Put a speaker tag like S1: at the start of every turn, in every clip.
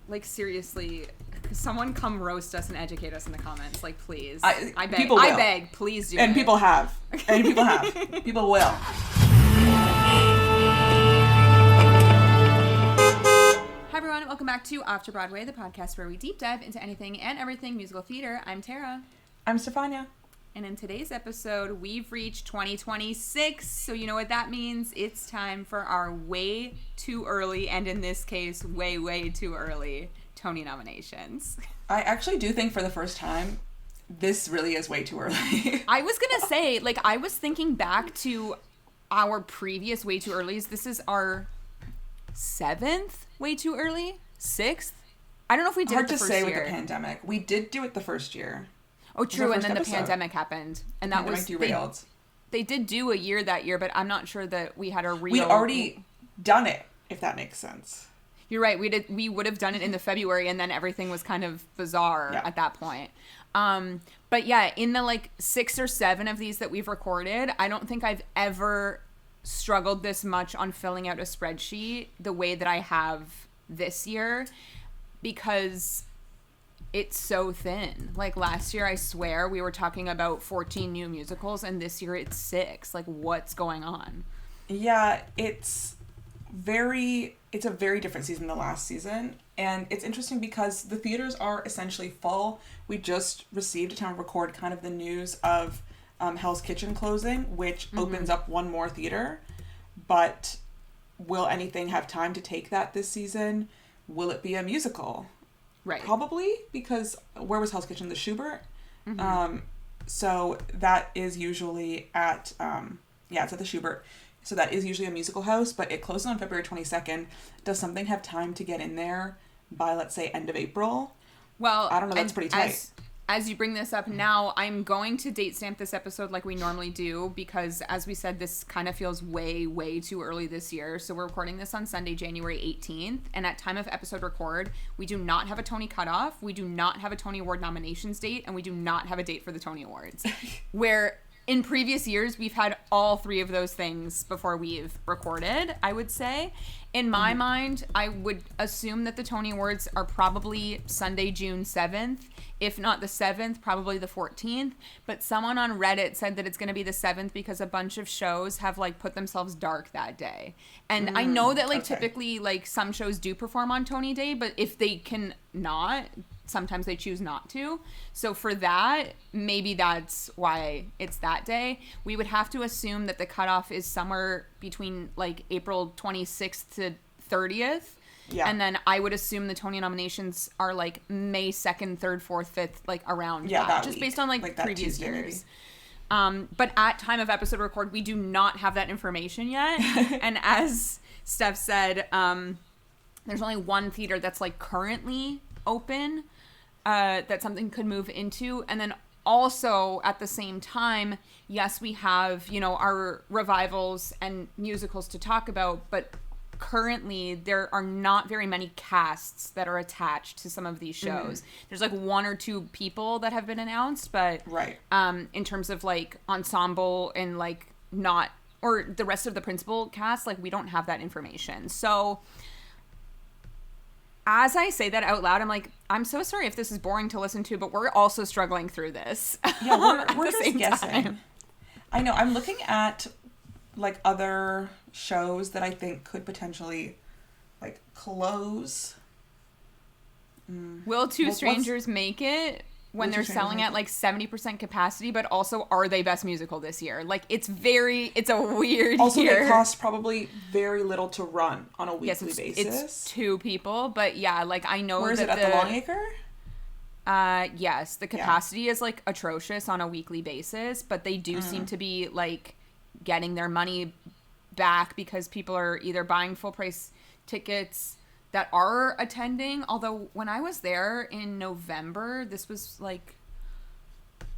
S1: Like, seriously, someone come roast us and educate us in the comments. Like, please. I beg.
S2: People will.
S1: I beg. Please do
S2: and
S1: it.
S2: People have. And people have. People will.
S1: Hi, everyone. Welcome back to After Broadway, the podcast where we deep dive into anything and everything musical theater. I'm Tara.
S2: I'm Stefania.
S1: And in today's episode, we've reached 2026, so you know what that means. It's time for our way too early, and in this case, way, way too early, Tony nominations.
S2: I actually do think for the first time, this really is way too early.
S1: I was going to say, like, I was thinking back to our previous way too earlys. This is our 7th way too early? 6th? I don't know if we did it the first year.
S2: Hard to say with the pandemic. We did do it the first year.
S1: Oh, true, and then the pandemic happened. And that was...
S2: derailed.
S1: They did do a year that year, but I'm not sure that we had a real...
S2: We'd already done it, if that makes sense.
S1: You're right. We would have done it in the February, and then everything was kind of bizarre at that point. But yeah, in the like 6 or 7 of these that we've recorded, I don't think I've ever struggled this much on filling out a spreadsheet the way that I have this year, because it's so thin. Like last year, I swear we were talking about 14 new musicals, and this year it's 6. Like, what's going on?
S2: Yeah, it's a very different season than the last season, and it's interesting because the theaters are essentially full. We just received, at time of record, kind of the news of Hell's Kitchen closing, which opens up one more theater, but will anything have time to take that this season? Will it be a musical?
S1: Right.
S2: Probably, because where was Hell's Kitchen? The Schubert?
S1: Mm-hmm.
S2: So that is usually at, it's at the Schubert. So that is usually a musical house, but it closes on February 22nd. Does something have time to get in there by, let's say, end of April?
S1: Well,
S2: I don't know. That's pretty tight.
S1: As you bring this up now, I'm going to date stamp this episode like we normally do, because as we said, this kind of feels way, way too early this year. So we're recording this on Sunday, January 18th. And at time of episode record, we do not have a Tony cutoff. We do not have a Tony Award nominations date. And we do not have a date for the Tony Awards. Where in previous years, we've had all 3 of those things before we've recorded, I would say. In my mind, I would assume that the Tony Awards are probably Sunday, June 7th. If not the 7th, probably the 14th. But someone on Reddit said that it's going to be the 7th because a bunch of shows have, like, put themselves dark that day. And I know that, like, typically, like, some shows do perform on Tony Day, but if they can not, sometimes they choose not to. So for that, maybe that's why it's that day. We would have to assume that the cutoff is somewhere between, like, April 26th to 30th. Yeah. And then I would assume the Tony nominations are like May 2nd, 3rd, 4th, 5th, like around that. Just week. Based on like previous years. But at time of episode record, we do not have that information yet. And as Steph said, there's only one theater that's like currently open that something could move into. And then also at the same time, yes, we have, you know, our revivals and musicals to talk about, but currently there are not very many casts that are attached to some of these shows. There's like 1 or 2 people that have been announced, but in terms of like ensemble and like not, or the rest of the principal cast, like we don't have that information. So as I say that out loud, I'm like, I'm so sorry if this is boring to listen to, but we're also struggling through this.
S2: Yeah, we're just guessing. Time. I know. I'm looking at like other shows that I think could potentially like close.
S1: Will Two Strangers make it when they're selling at like 70% capacity, but also are they best musical this year? Like it's a weird
S2: also
S1: year.
S2: They cost probably very little to run on a weekly basis.
S1: It's 2 people, but yeah, like I know
S2: Where is it at the Longacre?
S1: Yes, the capacity is like atrocious on a weekly basis, but they do seem to be like getting their money back because people are either buying full price tickets that are attending. Although when I was there in November, this was like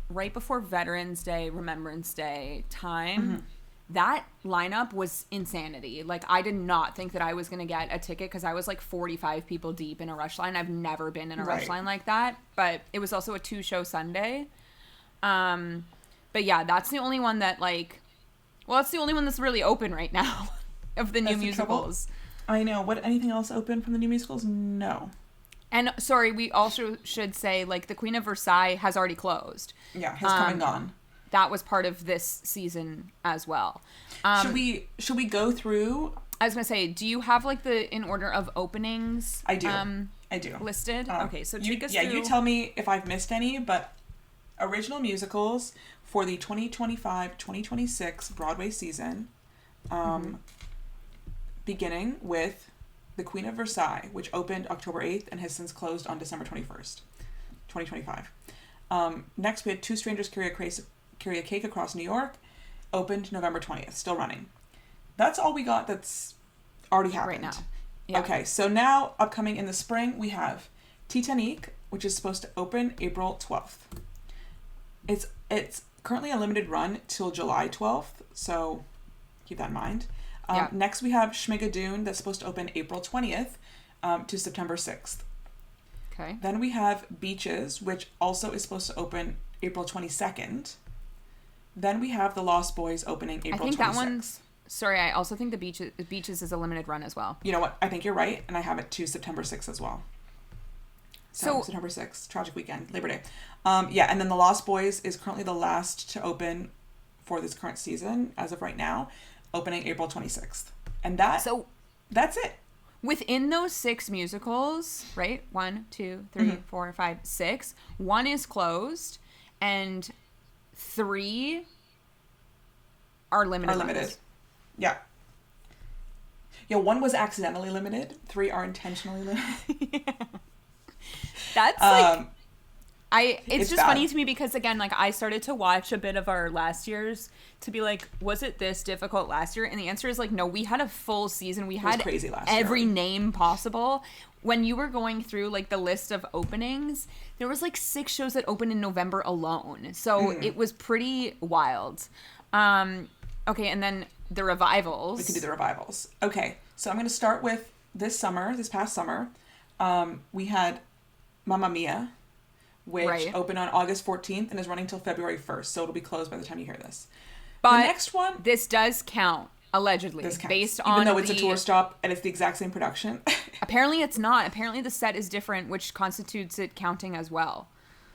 S1: right before Veterans Day, Remembrance Day time. That lineup was insanity. Like I did not think that I was going to get a ticket because I was like 45 people deep in a rush line. I've never been in a rush line like that, but it was also a 2-show Sunday. But yeah, that's the only one that like, well, it's the only one that's really open right now of the new musicals.
S2: I know. Anything else open from the new musicals? No.
S1: And sorry, we also should say, like, the Queen of Versailles has already closed.
S2: Yeah, has come and gone.
S1: That was part of this season as well.
S2: Should we go through?
S1: I was gonna say, do you have like the in order of openings?
S2: I do. I do.
S1: Listed. Okay, so take us
S2: through.
S1: Yeah,
S2: you tell me if I've missed any. But original musicals for the 2025-2026 Broadway season, beginning with The Queen of Versailles, which opened October 8th and has since closed on December 21st, 2025. Next, we had Two Strangers Carry a Cake Across New York, opened November 20th, still running. That's all we got that's already happened.
S1: Right now. Yeah.
S2: Okay, so now, upcoming in the spring, we have Titanic, which is supposed to open April 12th. It's currently a limited run till July 12th, so keep that in mind. Next, we have Schmigadoon, that's supposed to open April 20th to September 6th.
S1: Okay.
S2: Then we have Beaches, which also is supposed to open April 22nd. Then we have The Lost Boys opening April 26th.
S1: I think that one's... Sorry, I also think the Beaches is a limited run as well.
S2: You know what? I think you're right, and I have it to September 6th as well. So September 6th, tragic weekend, Labor Day. And then The Lost Boys is currently the last to open for this current season, as of right now, opening April 26th. And that's it.
S1: Within those 6 musicals, right? 1, 2, 3, 4, 5, 6. 1 is closed, and 3 are limited.
S2: Yeah. Yeah, 1 was accidentally limited. 3 are intentionally limited.
S1: Yeah. That's like... It's just
S2: bad.
S1: funny to me because, again, like, I started to watch a bit of our last year's to be like, was it this difficult last year? And the answer is, like, no, we had a full season. We had
S2: crazy last
S1: every
S2: year.
S1: name possible. When you were going through, like, the list of openings, there was, like, 6 shows that opened in November alone. So it was pretty wild. Okay, and then the revivals.
S2: We can do the revivals. Okay, so I'm going to start with this past summer. We had Mamma Mia, which opened on August 14th and is running till February 1st. So it'll be closed by the time you hear this.
S1: But
S2: the next one...
S1: This does count, allegedly.
S2: This counts.
S1: Based on
S2: Even though it's a tour stop and it's the exact same production.
S1: Apparently it's not. Apparently the set is different, which constitutes it counting as well.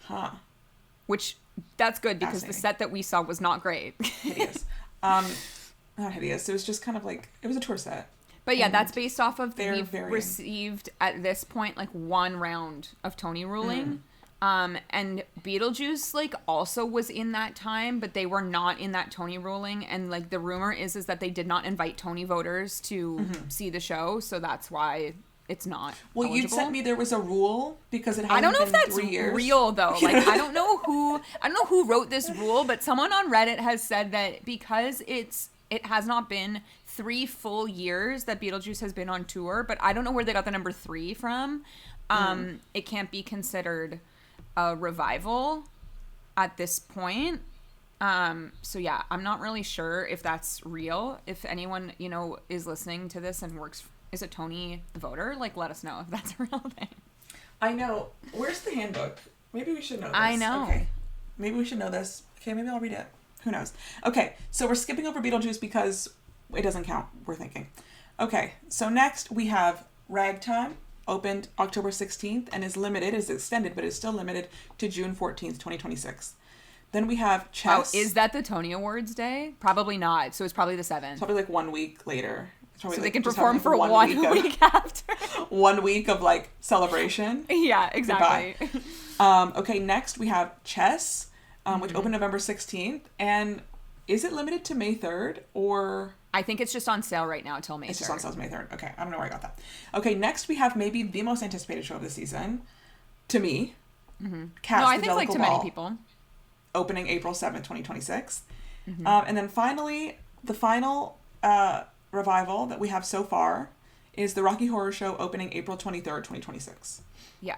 S2: Huh.
S1: Which, that's good because the set that we saw was not great.
S2: Hideous. Not hideous. It was just kind of like... It was a tour set.
S1: But yeah, that's based off of... We've
S2: varying.
S1: received, at this point, like, 1 round of Tony ruling. And Beetlejuice, like, also was in that time, but they were not in that Tony ruling. And, like, the rumor is that they did not invite Tony voters to see the show, so that's why it's not eligible.
S2: You sent me there was a rule because it
S1: I don't
S2: hasn't
S1: know
S2: been
S1: if
S2: 3 years.
S1: that's real, though. Like, I don't know who wrote this rule, but someone on Reddit has said that because it has not been 3 full years that Beetlejuice has been on tour, but I don't know where they got the number 3 from. It can't be considered a revival at this point. So yeah, I'm not really sure if that's real. If anyone, is listening to this and is a Tony voter, like, let us know if that's a real thing.
S2: I know. Where's the handbook? Maybe we should know this.
S1: I know.
S2: Okay. Maybe we should know this. Okay, maybe I'll read it. Who knows? Okay, so we're skipping over Beetlejuice because it doesn't count, we're thinking. Okay, so next we have Ragtime, opened October 16th and is extended, but is still limited to June 14th, 2026. Then we have Chess.
S1: Oh, is that the Tony Awards day? Probably not. So it's probably the 7th.
S2: It's probably like 1 week later.
S1: So they can perform for one week after.
S2: 1 week of like celebration.
S1: Yeah, exactly.
S2: Okay, next we have Chess, which opened November 16th. And is it limited to May 3rd or...
S1: I think it's just on sale right now until May 3rd.
S2: It's just on sale May 3rd. Okay, I don't know where I got that. Okay, next we have maybe the most anticipated show of the season, to me. Cats
S1: no, I
S2: the
S1: think like to
S2: Ball,
S1: many people.
S2: Opening April 7th, 2026. And then finally, the final revival that we have so far is the Rocky Horror Show opening April 23rd, 2026.
S1: Yeah.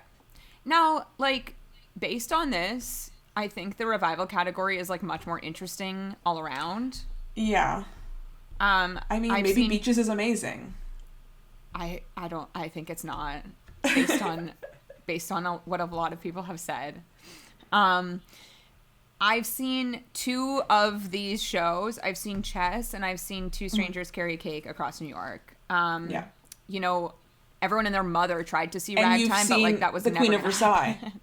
S1: Now, like, based on this, I think the revival category is like much more interesting all around.
S2: Yeah. I mean, maybe Beaches is amazing.
S1: I think it's not based on what a lot of people have said. I've seen 2 of these shows. I've seen Chess and I've seen Two Strangers Carry a Cake Across New York.
S2: Yeah.
S1: everyone and their mother tried to see
S2: And you've
S1: Ragtime, but
S2: seen
S1: like that was
S2: the
S1: never
S2: Queen of
S1: gonna
S2: Versailles.
S1: happen.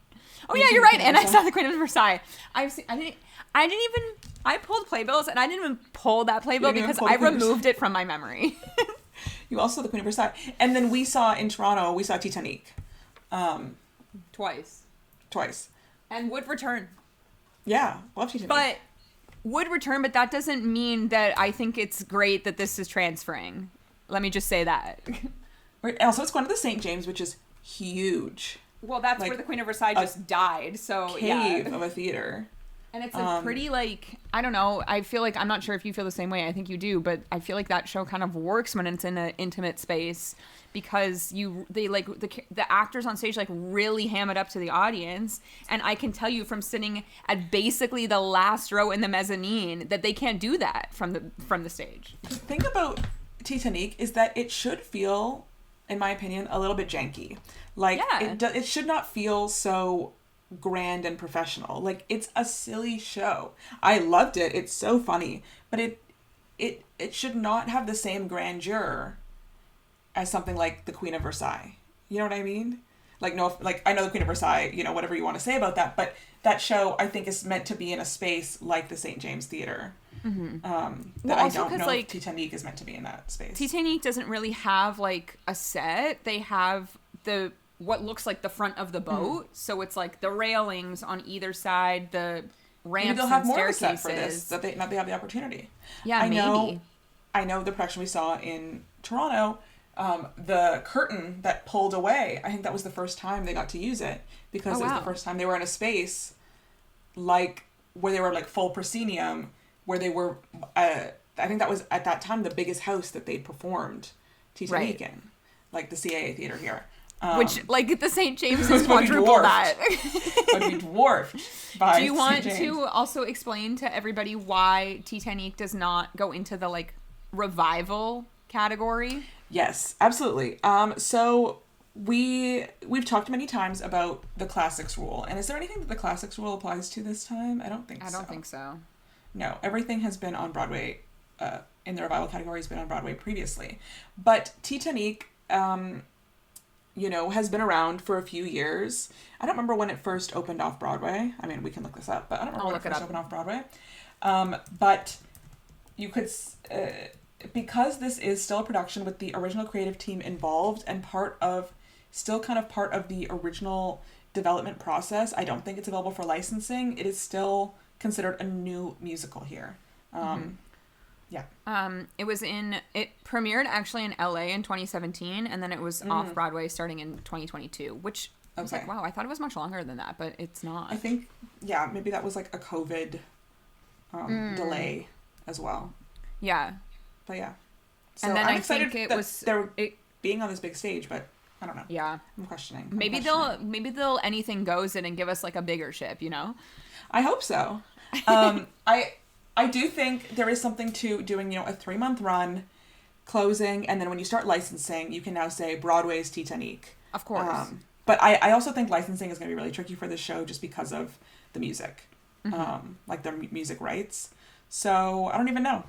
S1: Oh yeah, you're right. And I saw the Queen of Versailles. I pulled playbills and I didn't even pull that playbill because I removed it from my memory.
S2: You also saw the Queen of Versailles. And then we saw in Toronto, we saw Titanic.
S1: Twice.
S2: And
S1: would return.
S2: Yeah, love Titanic.
S1: But would return, but that doesn't mean that I think it's great that this is transferring. Let me just say that.
S2: Right. Also, it's going to the St. James, which is huge.
S1: Well, that's like, where the Queen of Versailles just died. So
S2: cave of a theater.
S1: And it's a pretty, like, I don't know. I feel like, I'm not sure if you feel the same way. I think you do. But I feel like that show kind of works when it's in an intimate space because the actors on stage, like, really ham it up to the audience. And I can tell you from sitting at basically the last row in the mezzanine that they can't do that from the stage.
S2: The thing about Titanic is that it should feel, in my opinion, a little bit janky. Like, it should not feel so grand and professional. Like, it's a silly show. I loved it. It's so funny. But it should not have the same grandeur as something like the Queen of Versailles. You know what I mean? Like, no, like, I know the Queen of Versailles, you know, whatever you want to say about that, but that show, I think, is meant to be in a space like the St. James Theatre.
S1: Mm-hmm.
S2: That I don't know if Titanic is meant to be in that space.
S1: Titanic doesn't really have, like, a set. They have what looks like the front of the boat. So it's like the railings on either side, the ramps. Maybe they'll have more of a set for this,
S2: that they have the opportunity.
S1: Yeah, maybe.
S2: I know the production we saw in Toronto, the curtain that pulled away, I think that was the first time they got to use it because it was the first time they were in a space like where they were like full proscenium, where they were, I think that was at that time the biggest house that they'd performed Titanic in, like the CAA theater here.
S1: Which, like, the St. James is quadruple that.
S2: Would be dwarfed by
S1: Do you want to also explain to everybody why Titanic does not go into the, like, revival category?
S2: Yes, absolutely. So we've talked many times about the classics rule. And is there anything that the classics rule applies to this time? I don't think so.
S1: I don't think so.
S2: No, everything has been on Broadway, in the revival category has been on Broadway previously. But Titanic, you know, has been around for a few years. I don't remember when it first opened off Broadway. I mean, we can look this up, but I don't remember when it first opened off Broadway. But you could, because this is still a production with the original creative team involved and still kind of part of the original development process, I don't think it's available for licensing. It is still considered a new musical here. Yeah.
S1: It premiered actually in LA in 2017 and then it was off Broadway starting in 2022, which I was like, wow, I thought it was much longer than that, but it's not.
S2: I think, yeah, maybe that was like a COVID delay as well.
S1: Yeah.
S2: But yeah. So
S1: and then
S2: I'm
S1: I
S2: excited
S1: think
S2: they're being on this big stage, but I don't know.
S1: Yeah.
S2: I'm questioning.
S1: Maybe they'll anything goes it and give us like a bigger ship, you know?
S2: I hope so. I do think there is something to doing, you know, a 3-month run, closing, and then when you start licensing, you can now say Broadway's Titanic.
S1: Of course.
S2: But I also think licensing is going to be really tricky for this show just because of the music, like the music rights. So I don't even know.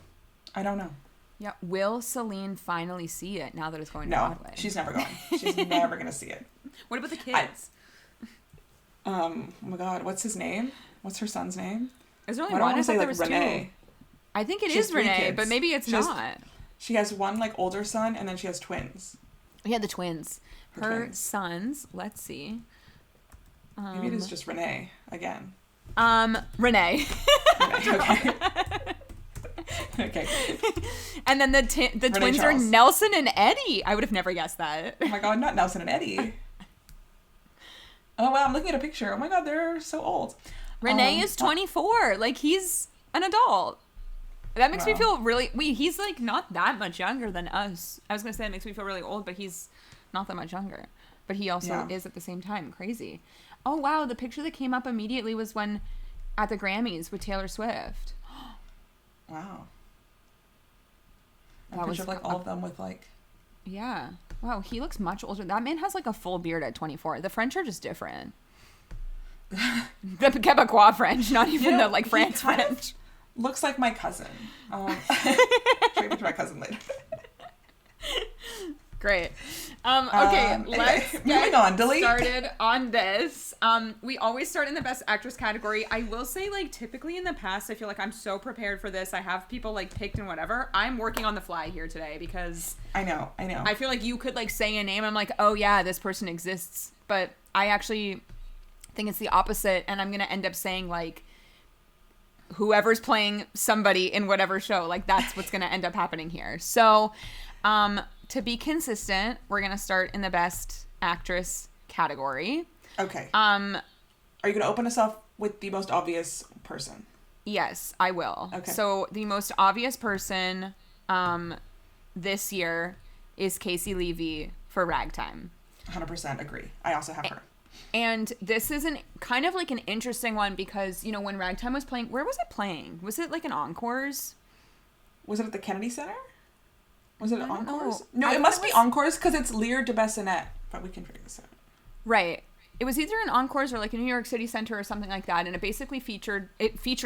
S2: I don't know.
S1: Yeah. Will Celine finally see it now that it's going to
S2: No,
S1: Broadway?
S2: she's never going. She's never going to see it.
S1: What about the kids?
S2: Oh my God, what's his name? What's her son's name?
S1: Is there only one? I thought there was
S2: Renee.
S1: two. I think it is Renee,
S2: kids.
S1: but maybe it's not.
S2: She has one like older son, and then she has twins.
S1: Yeah, the twins. Her sons. Let's see.
S2: Maybe it is just Renee again.
S1: Renee.
S2: Okay. Okay.
S1: And then the twins
S2: Charles.
S1: are Nelson and Eddie. I would have never guessed that.
S2: Oh my God, not Nelson and Eddie. Oh wow, I'm looking at a picture. Oh my God, they're so old.
S1: Renee is 24. Like, he's an adult. That makes me feel really... he's, like, not that much younger than us. I was going to say it makes me feel really old, but he's not that much younger. But he also is at the same time. Crazy. Oh, wow. The picture that came up immediately was when... at the Grammys with Taylor Swift.
S2: Wow.
S1: That was
S2: like all of them with, like...
S1: Yeah. Wow, he looks much older. That man has, like, a full beard at 24. The French are just different. The Quebecois French, not even the like France French.
S2: Looks like my cousin. Show you my cousin later.
S1: Great. Okay, let's
S2: moving on. Delete.
S1: Started on this. We always start in the Best Actress category. I will say, like, typically in the past, I feel like I'm so prepared for this. I have people, like, picked and whatever. I'm working on the fly here today because...
S2: I know.
S1: I feel like you could, like, say a name. I'm like, oh, yeah, this person exists. But I actually think it's the opposite, and I'm going to end up saying, like, whoever's playing somebody in whatever show. Like, that's what's going to end up happening here. So, to be consistent, we're going to start in the Best Actress category.
S2: Okay. Are you going to open us up with the most obvious person?
S1: Yes, I will.
S2: Okay.
S1: So, the most obvious person this year is Casey Levy for Ragtime.
S2: 100% agree. I also have her.
S1: And this is kind of like an interesting one because, you know, when Ragtime was playing, where was it playing? Was it like an Encores?
S2: Was it at the Kennedy Center? Was it at Encores?
S1: No,
S2: it must be Encores because it's Lear de Bessonet. But we can figure this out.
S1: Right. It was either an Encores or like a New York City Center or something like that. And it basically featured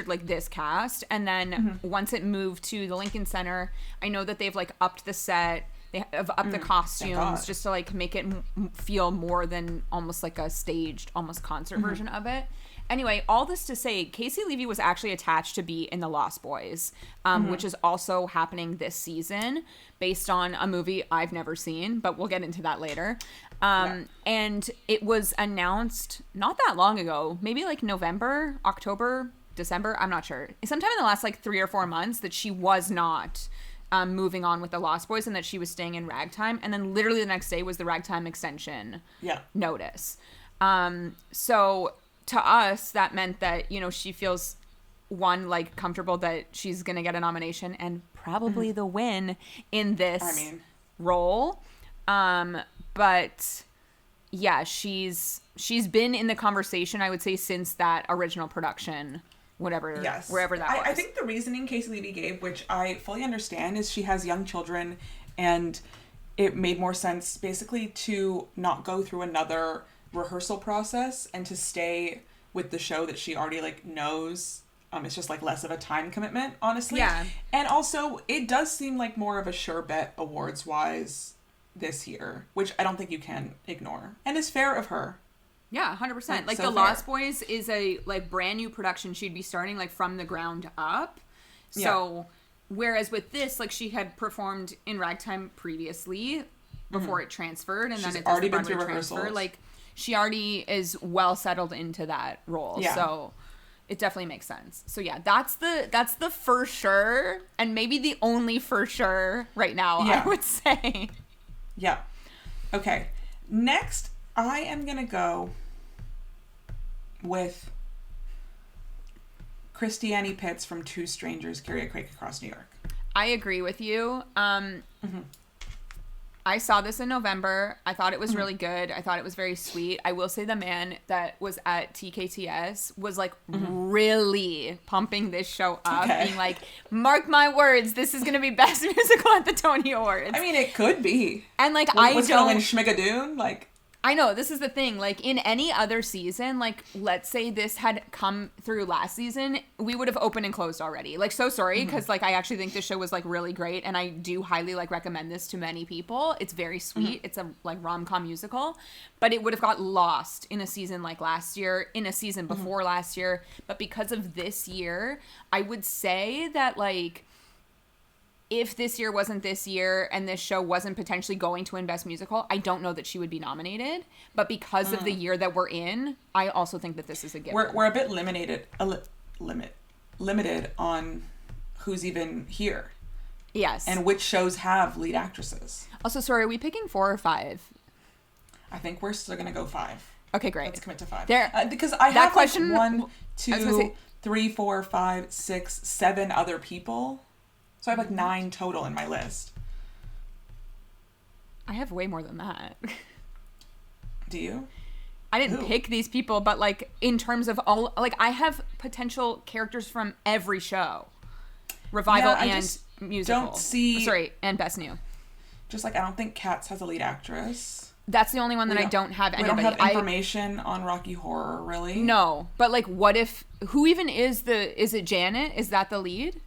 S1: like this cast. And then once it moved to the Lincoln Center, I know that they've like upped the set. They have upped the costumes just to like make it feel more than almost like a staged, almost concert version of it. Anyway, all this to say, Casey Levy was actually attached to be in The Lost Boys, which is also happening this season based on a movie I've never seen, but we'll get into that later. And it was announced not that long ago, maybe like November, October, December, I'm not sure. Sometime in the last like 3 or 4 months that she was not moving on with the Lost Boys and that she was staying in Ragtime. And then literally the next day was the Ragtime extension notice. So to us, that meant that, you know, she feels one, like comfortable that she's going to get a nomination and probably the win in this role. But yeah, she's been in the conversation, I would say, since that original production. Wherever that was.
S2: I think the reasoning Casey Levy gave, which I fully understand, is she has young children and it made more sense basically to not go through another rehearsal process and to stay with the show that she already like knows. It's just like less of a time commitment, honestly.
S1: Yeah.
S2: And also it does seem like more of a sure bet awards wise this year, which I don't think you can ignore. And is fair of her.
S1: Yeah, 100%. Like,
S2: so
S1: The Lost Boys is a, like, brand new production she'd be starting, like, from the ground up. So, whereas with this, like, she had performed in Ragtime previously before it transferred, and
S2: She's
S1: then it
S2: already
S1: does
S2: been through
S1: transfer.
S2: rehearsals.
S1: Like, she already is well settled into that role.
S2: Yeah.
S1: So, it definitely makes sense. So, yeah, that's the for sure, and maybe the only for sure right now, I would say.
S2: Yeah. Okay. Next, I am going to go with Christiane Pitts from Two Strangers Carry a Crake Across New York.
S1: I agree with you. I saw this in November. I thought it was really good. I thought it was very sweet. I will say the man that was at TKTS was like really pumping this show up, being like, mark my words, this is going to be Best Musical at the Tony Awards.
S2: I mean, it could be.
S1: And like,
S2: what's going to win Schmigadoon? Like,
S1: I know, this is the thing. Like, in any other season, like, let's say this had come through last season, we would have opened and closed already. Like, so sorry, because, like, I actually think this show was, like, really great, and I do highly, like, recommend this to many people. It's very sweet. It's a, like, rom-com musical. But it would have got lost in a season like last year, in a season before last year. But because of this year, I would say that, like, if this year wasn't this year and this show wasn't potentially going to win Best Musical, I don't know that she would be nominated. But because of the year that we're in, I also think that this is a given.
S2: We're a bit limited on who's even here.
S1: Yes.
S2: And which shows have lead actresses.
S1: Also, sorry, are we picking 4 or 5?
S2: I think we're still going to go 5.
S1: Okay, great.
S2: Let's commit to 5.
S1: Because
S2: I have
S1: question,
S2: like 1, 2, 3, 4, 5, 6, 7 other people. So I have like 9 total in my list.
S1: I have way more than that.
S2: Do you?
S1: I didn't pick these people, but like in terms of all, like I have potential characters from every show. Revival and musical.
S2: Don't see...
S1: Sorry, and Best New.
S2: Just like I don't think Cats has a lead actress.
S1: That's the only one that I don't have anybody.
S2: We don't have information on Rocky Horror, really.
S1: No, but like what if, who even is it Janet? Is that the lead?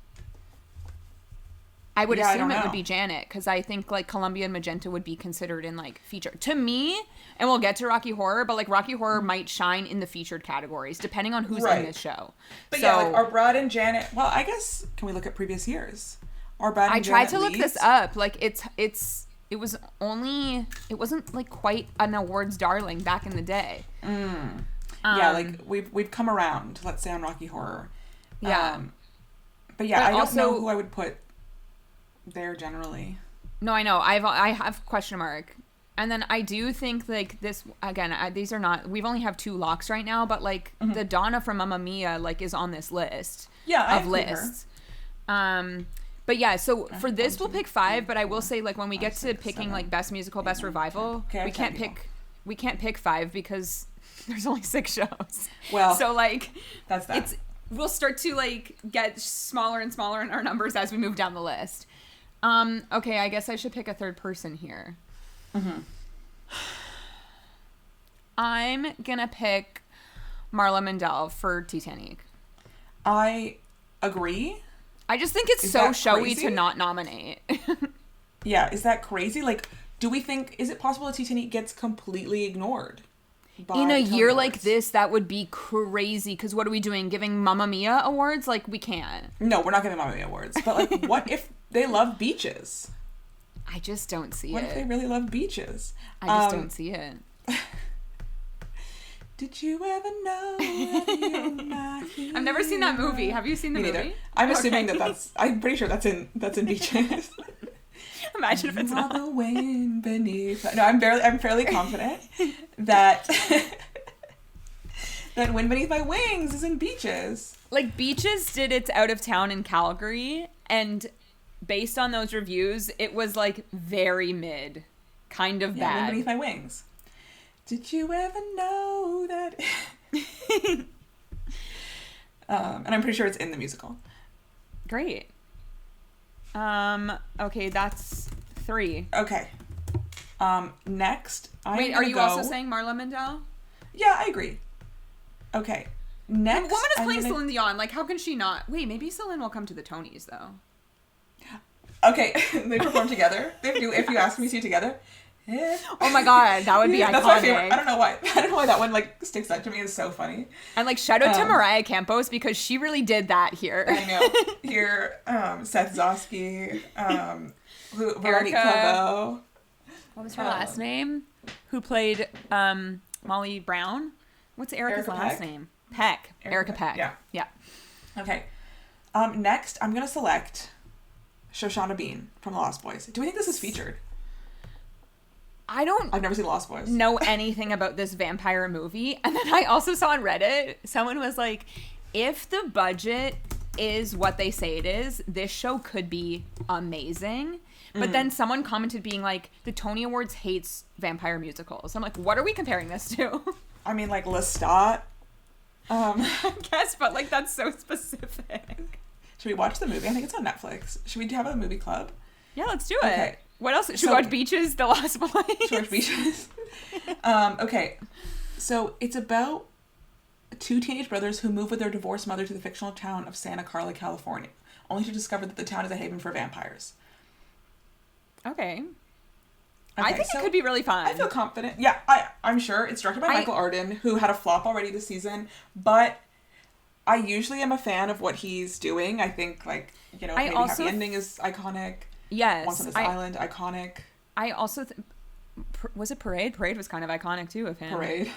S1: I would
S2: I
S1: assume
S2: don't
S1: it would
S2: know.
S1: be Janet, because I think like Columbia and Magenta would be considered in like feature. To me, and we'll get to Rocky Horror, but like Rocky Horror might shine in the featured categories depending on who's in this show.
S2: But
S1: so,
S2: yeah, like are Brad and Janet? Well, I guess can we look at previous years? Are Brad and
S1: I tried
S2: Janet
S1: to look
S2: leads?
S1: this up. Like it wasn't like quite an awards darling back in the day.
S2: Yeah, like we've come around. Let's say on Rocky Horror.
S1: Yeah.
S2: But yeah,
S1: But
S2: I don't
S1: also-
S2: know who I would put there generally.
S1: No, I know. I have question mark. And then I do think like this again. These are not. We've only have 2 locks right now, but like the Donna from Mamma Mia like is on this list.
S2: Yeah, I
S1: of
S2: include her.
S1: lists. But yeah, so for this we'll pick 5. But I will say like when we get to
S2: 6,
S1: picking
S2: 7,
S1: like best musical, best revival,
S2: Okay,
S1: we can't pick 5 because there's only 6 shows.
S2: Well,
S1: So like
S2: that's that.
S1: we'll start to like get smaller and smaller in our numbers as we move down the list. Okay, I guess I should pick a third person here. I'm gonna pick Marla Mandel for Titanic.
S2: I agree.
S1: I just think it's
S2: Is
S1: so
S2: that
S1: showy
S2: crazy?
S1: to not nominate.
S2: Yeah, is that crazy? Like, do we think is it possible that Titanic gets completely ignored?
S1: In a year
S2: Tony
S1: like
S2: Awards?
S1: this, that would be crazy. Because what are we doing? Giving Mamma Mia awards? Like, we can't.
S2: No, we're not giving Mamma Mia awards. But like, what if they love beaches?
S1: I just don't see
S2: What
S1: it.
S2: if they really love beaches?
S1: I just don't see it.
S2: Did you ever know that you're my
S1: I've never seen that movie. Have you seen the
S2: Me
S1: movie?
S2: neither. I'm assuming
S1: Okay.
S2: that's. I'm pretty sure that's in beaches.
S1: Imagine if it's
S2: While
S1: not.
S2: the wind beneath. No, I'm fairly confident that that Wind Beneath My Wings is in beaches.
S1: Like, Beaches did its out of town in Calgary, and based on those reviews, it was like very mid, kind of
S2: Yeah, Wind
S1: bad.
S2: Beneath My Wings. Did you ever know that? And I'm pretty sure it's in the musical.
S1: Great. Okay, that's 3.
S2: Okay. Next,
S1: Wait, are you also saying Marla Mandel?
S2: Yeah, I agree. Okay. Next,
S1: The woman is
S2: I'm
S1: playing
S2: gonna-
S1: Celine Dion. Like, how can she not? Wait, maybe Celine will come to the Tonys, though.
S2: Okay, they perform together. They do If You Ask Me To together.
S1: Oh my god, that would be iconic.
S2: That's my favorite. I don't know why. I don't know why that one like sticks out to me. It's so funny.
S1: And like, shout out to Mariah Campos because she really did that here.
S2: I know. Here, Seth Zosky, Veronique
S1: Erica.
S2: Cabo.
S1: What was her last name? Who played Molly Brown? What's Erica's
S2: Erica
S1: last
S2: Peck?
S1: name? Peck. Erica Peck.
S2: Yeah.
S1: Yeah.
S2: Okay. Next, I'm gonna select Shoshana Bean from The Lost Boys. Do we think this is featured?
S1: I don't
S2: I've never seen The Lost Boys.
S1: know anything about this vampire movie. And then I also saw on Reddit, someone was like, if the budget is what they say it is, this show could be amazing. But then someone commented being like, the Tony Awards hates vampire musicals. I'm like, what are we comparing this to?
S2: I mean, like Lestat.
S1: I guess, but like, that's so specific.
S2: Should we watch the movie? I think it's on Netflix. Should we have a movie club?
S1: Yeah, let's do it.
S2: Okay.
S1: What else? Should
S2: So-
S1: we watch Beaches, The Lost Boys?
S2: George Beaches. Okay. So it's about 2 teenage brothers who move with their divorced mother to the fictional town of Santa Carla, California, only to discover that the town is a haven for vampires.
S1: Okay.
S2: Okay,
S1: I think
S2: so
S1: it could be really fun.
S2: I feel confident. Yeah, I'm sure. It's directed by Michael Arden, who had a flop already this season, but I usually am a fan of what he's doing. I think, like, you know, maybe
S1: also
S2: Happy Ending is iconic.
S1: Yes.
S2: Once on This Island, iconic.
S1: I also... was it Parade? Parade was kind of iconic, too, of him.
S2: Parade.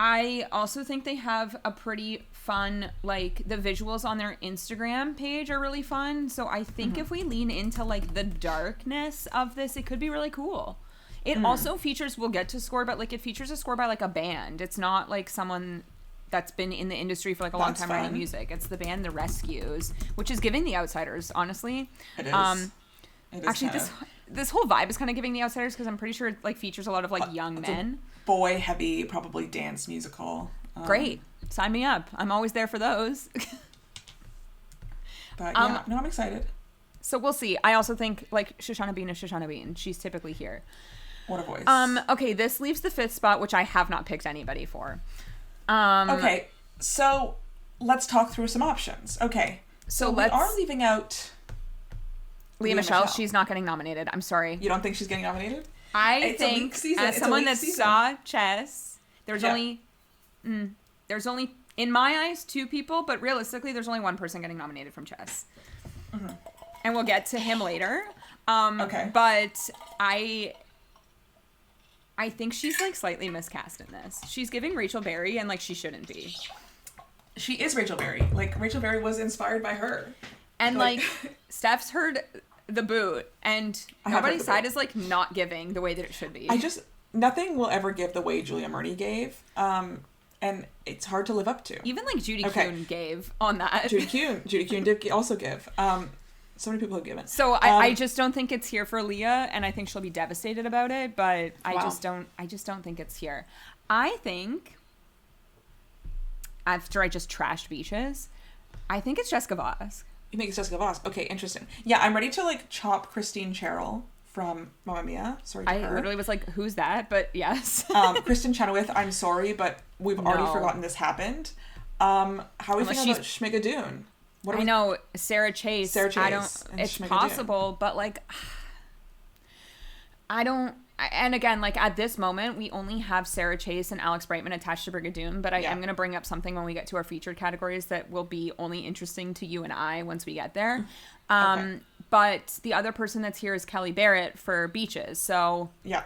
S1: I also think they have a pretty fun, like, the visuals on their Instagram page are really fun. So I think if we lean into, like, the darkness of this, it could be really cool. It also features, we'll get to score, but, like, it features a score by, like, a band. It's not, like, someone that's been in the industry for, like, a long
S2: That's
S1: time
S2: fun.
S1: writing music. It's the band The Rescues, which is giving The Outsiders, honestly.
S2: It is. It is
S1: Actually,
S2: kind
S1: this whole vibe is kind of giving The Outsiders because I'm pretty sure it, like, features a lot of, like, young
S2: it's a
S1: men.
S2: boy-heavy, probably dance musical.
S1: Great. Sign me up. I'm always there for those.
S2: But yeah, no, I'm excited.
S1: So we'll see. I also think, like, Shoshana Bean is Shoshana Bean. She's typically here.
S2: What a voice.
S1: Okay, this leaves the 5th spot, which I have not picked anybody for.
S2: Okay, so let's talk through some options. Okay, so we
S1: let's-
S2: are leaving out
S1: Leah Michele, she's not getting nominated. I'm sorry.
S2: You don't think she's getting nominated?
S1: I think, as someone that saw Chess, there's only, in my eyes, 2 people, but realistically, there's only 1 person getting nominated from Chess. Mm-hmm. And we'll get to him later. Okay. But I think she's, like, slightly miscast in this. She's giving Rachel Berry, and, like, she shouldn't be.
S2: She is Rachel Berry. Like, Rachel Berry was inspired by her.
S1: And, like Steph's heard the boot, and nobody's side is, like, not giving the way that it should be.
S2: Nothing will ever give the way Julia Murney gave. And it's hard to live up to.
S1: Even, like, Judy Kuhn gave on that.
S2: Judy Kuhn did also give. So many people have given.
S1: So I just don't think it's here for Leah, and I think she'll be devastated about it, but I just don't think it's here. I think, after I just trashed Beaches, I think it's Jessica Vosk.
S2: You think it's Jessica Vosk? Okay, interesting. Yeah, I'm ready to, like, chop Christine Cherrill from Mamma Mia. Sorry to her.
S1: I literally was like, who's that? But yes.
S2: Kristen Chenoweth, I'm sorry, but we've already forgotten this happened. How are we feeling about Schmigadoon?
S1: I know, Sarah Chase. It's possible, but, like, I don't, and again, like, at this moment, we only have Sarah Chase and Alex Brightman attached to Brigadoon, but I am going to bring up something when we get to our featured categories that will be only interesting to you and I once we get there. Okay. But the other person that's here is Kelly Barrett for Beaches, so. Yeah.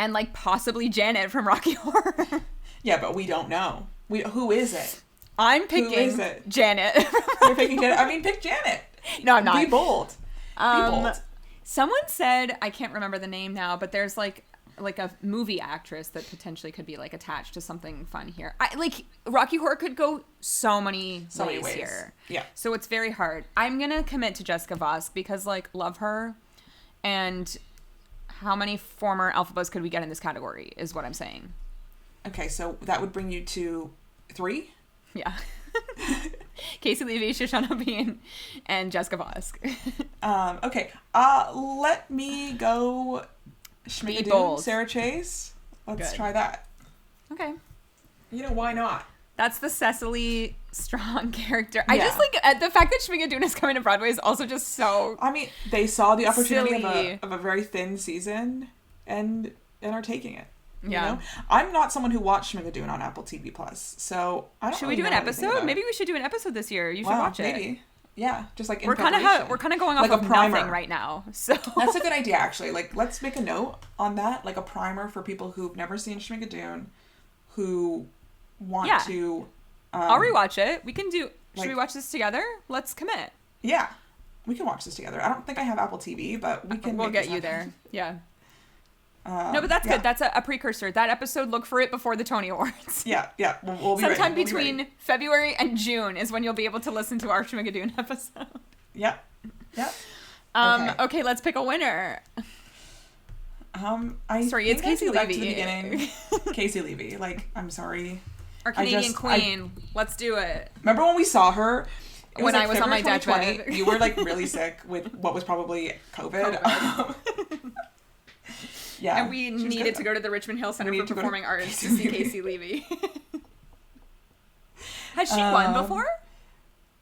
S1: And, like, possibly Janet from Rocky Horror.
S2: Yeah, but we don't know. Who is it?
S1: I'm picking Janet.
S2: You're picking Janet? I mean, pick Janet.
S1: No, I'm not.
S2: Be bold. Be bold.
S1: Someone said, I can't remember the name now, but there's like a movie actress that potentially could be, like, attached to something fun here. Like, Rocky Horror could go so many ways here. Yeah. So it's very hard. I'm going to commit to Jessica Vosk because, like, love her. And how many former Alphabas could we get in this category is what I'm saying.
S2: Okay, so that would bring you to 3?
S1: Yeah. Casey Levy, Shoshana Bean, and Jessica Vosk.
S2: Okay. Let me go Schmigadoon, Sarah Chase. Let's try that.
S1: Okay.
S2: You know, why not?
S1: That's the Cecily Strong character. Yeah. I just, like, the fact that Schmigadoon is coming to Broadway is also just so
S2: I mean, they saw the opportunity of a very thin season and are taking it. Yeah. You know? I'm not someone who watched Schmigadoon on Apple TV Plus, so I don't.
S1: Should we do an episode? Maybe we should do an episode this year. You should watch it.
S2: Maybe. Yeah, just like
S1: we're kind of going off of nothing right now. So
S2: that's a good idea, actually. Like, let's make a note on that, like a primer for people who've never seen Schmigadoon, who want to.
S1: I'll rewatch it. We can do. Should we watch this together? Let's commit.
S2: Yeah, we can watch this together. I don't think I have Apple TV, but we can.
S1: We'll get you there. Yeah. No, but that's good. That's a precursor. That episode, look for it before the Tony Awards.
S2: Yeah. We'll be
S1: sometime
S2: ready.
S1: Between February and June is when you'll be able to listen to our Schmigadoon episode.
S2: Yeah.
S1: Okay, let's pick a winner. It's Casey Levy.
S2: Back to the beginning. Casey Levy. Like, I'm sorry.
S1: Our Canadian queen. Let's do it.
S2: Remember when we saw her?
S1: When I was on my deathbed.
S2: You were, like, really sick with what was probably COVID. Yeah,
S1: and we needed to go to the Richmond Hill Center for Performing Arts to see Casey Levy. Has she won before?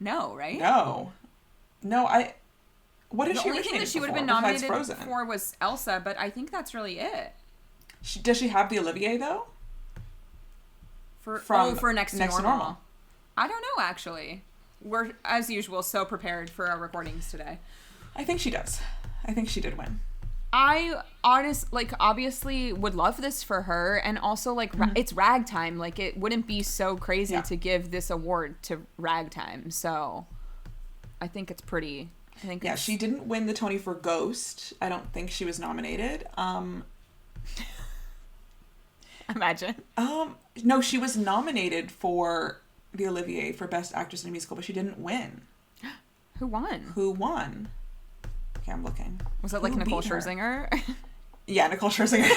S1: No, right?
S2: No. What did she?
S1: The only thing that she would have been nominated for was Elsa, but I think that's really it.
S2: Does she have the Olivier though?
S1: For Next to Normal. I don't know, actually. We're, as usual, so prepared for our recordings today.
S2: I think she does. I think she did win.
S1: I obviously would love this for her, and also, like, it's Ragtime. Like, it wouldn't be so crazy to give this award to Ragtime, so I think it's pretty.
S2: She didn't win the Tony for Ghost. I don't think she was nominated.
S1: Imagine.
S2: No, she was nominated for the Olivier for Best Actress in a Musical, but she didn't win.
S1: Who won?
S2: Okay, I'm looking.
S1: Was it like Nicole Scherzinger?
S2: Yeah, Nicole Scherzinger.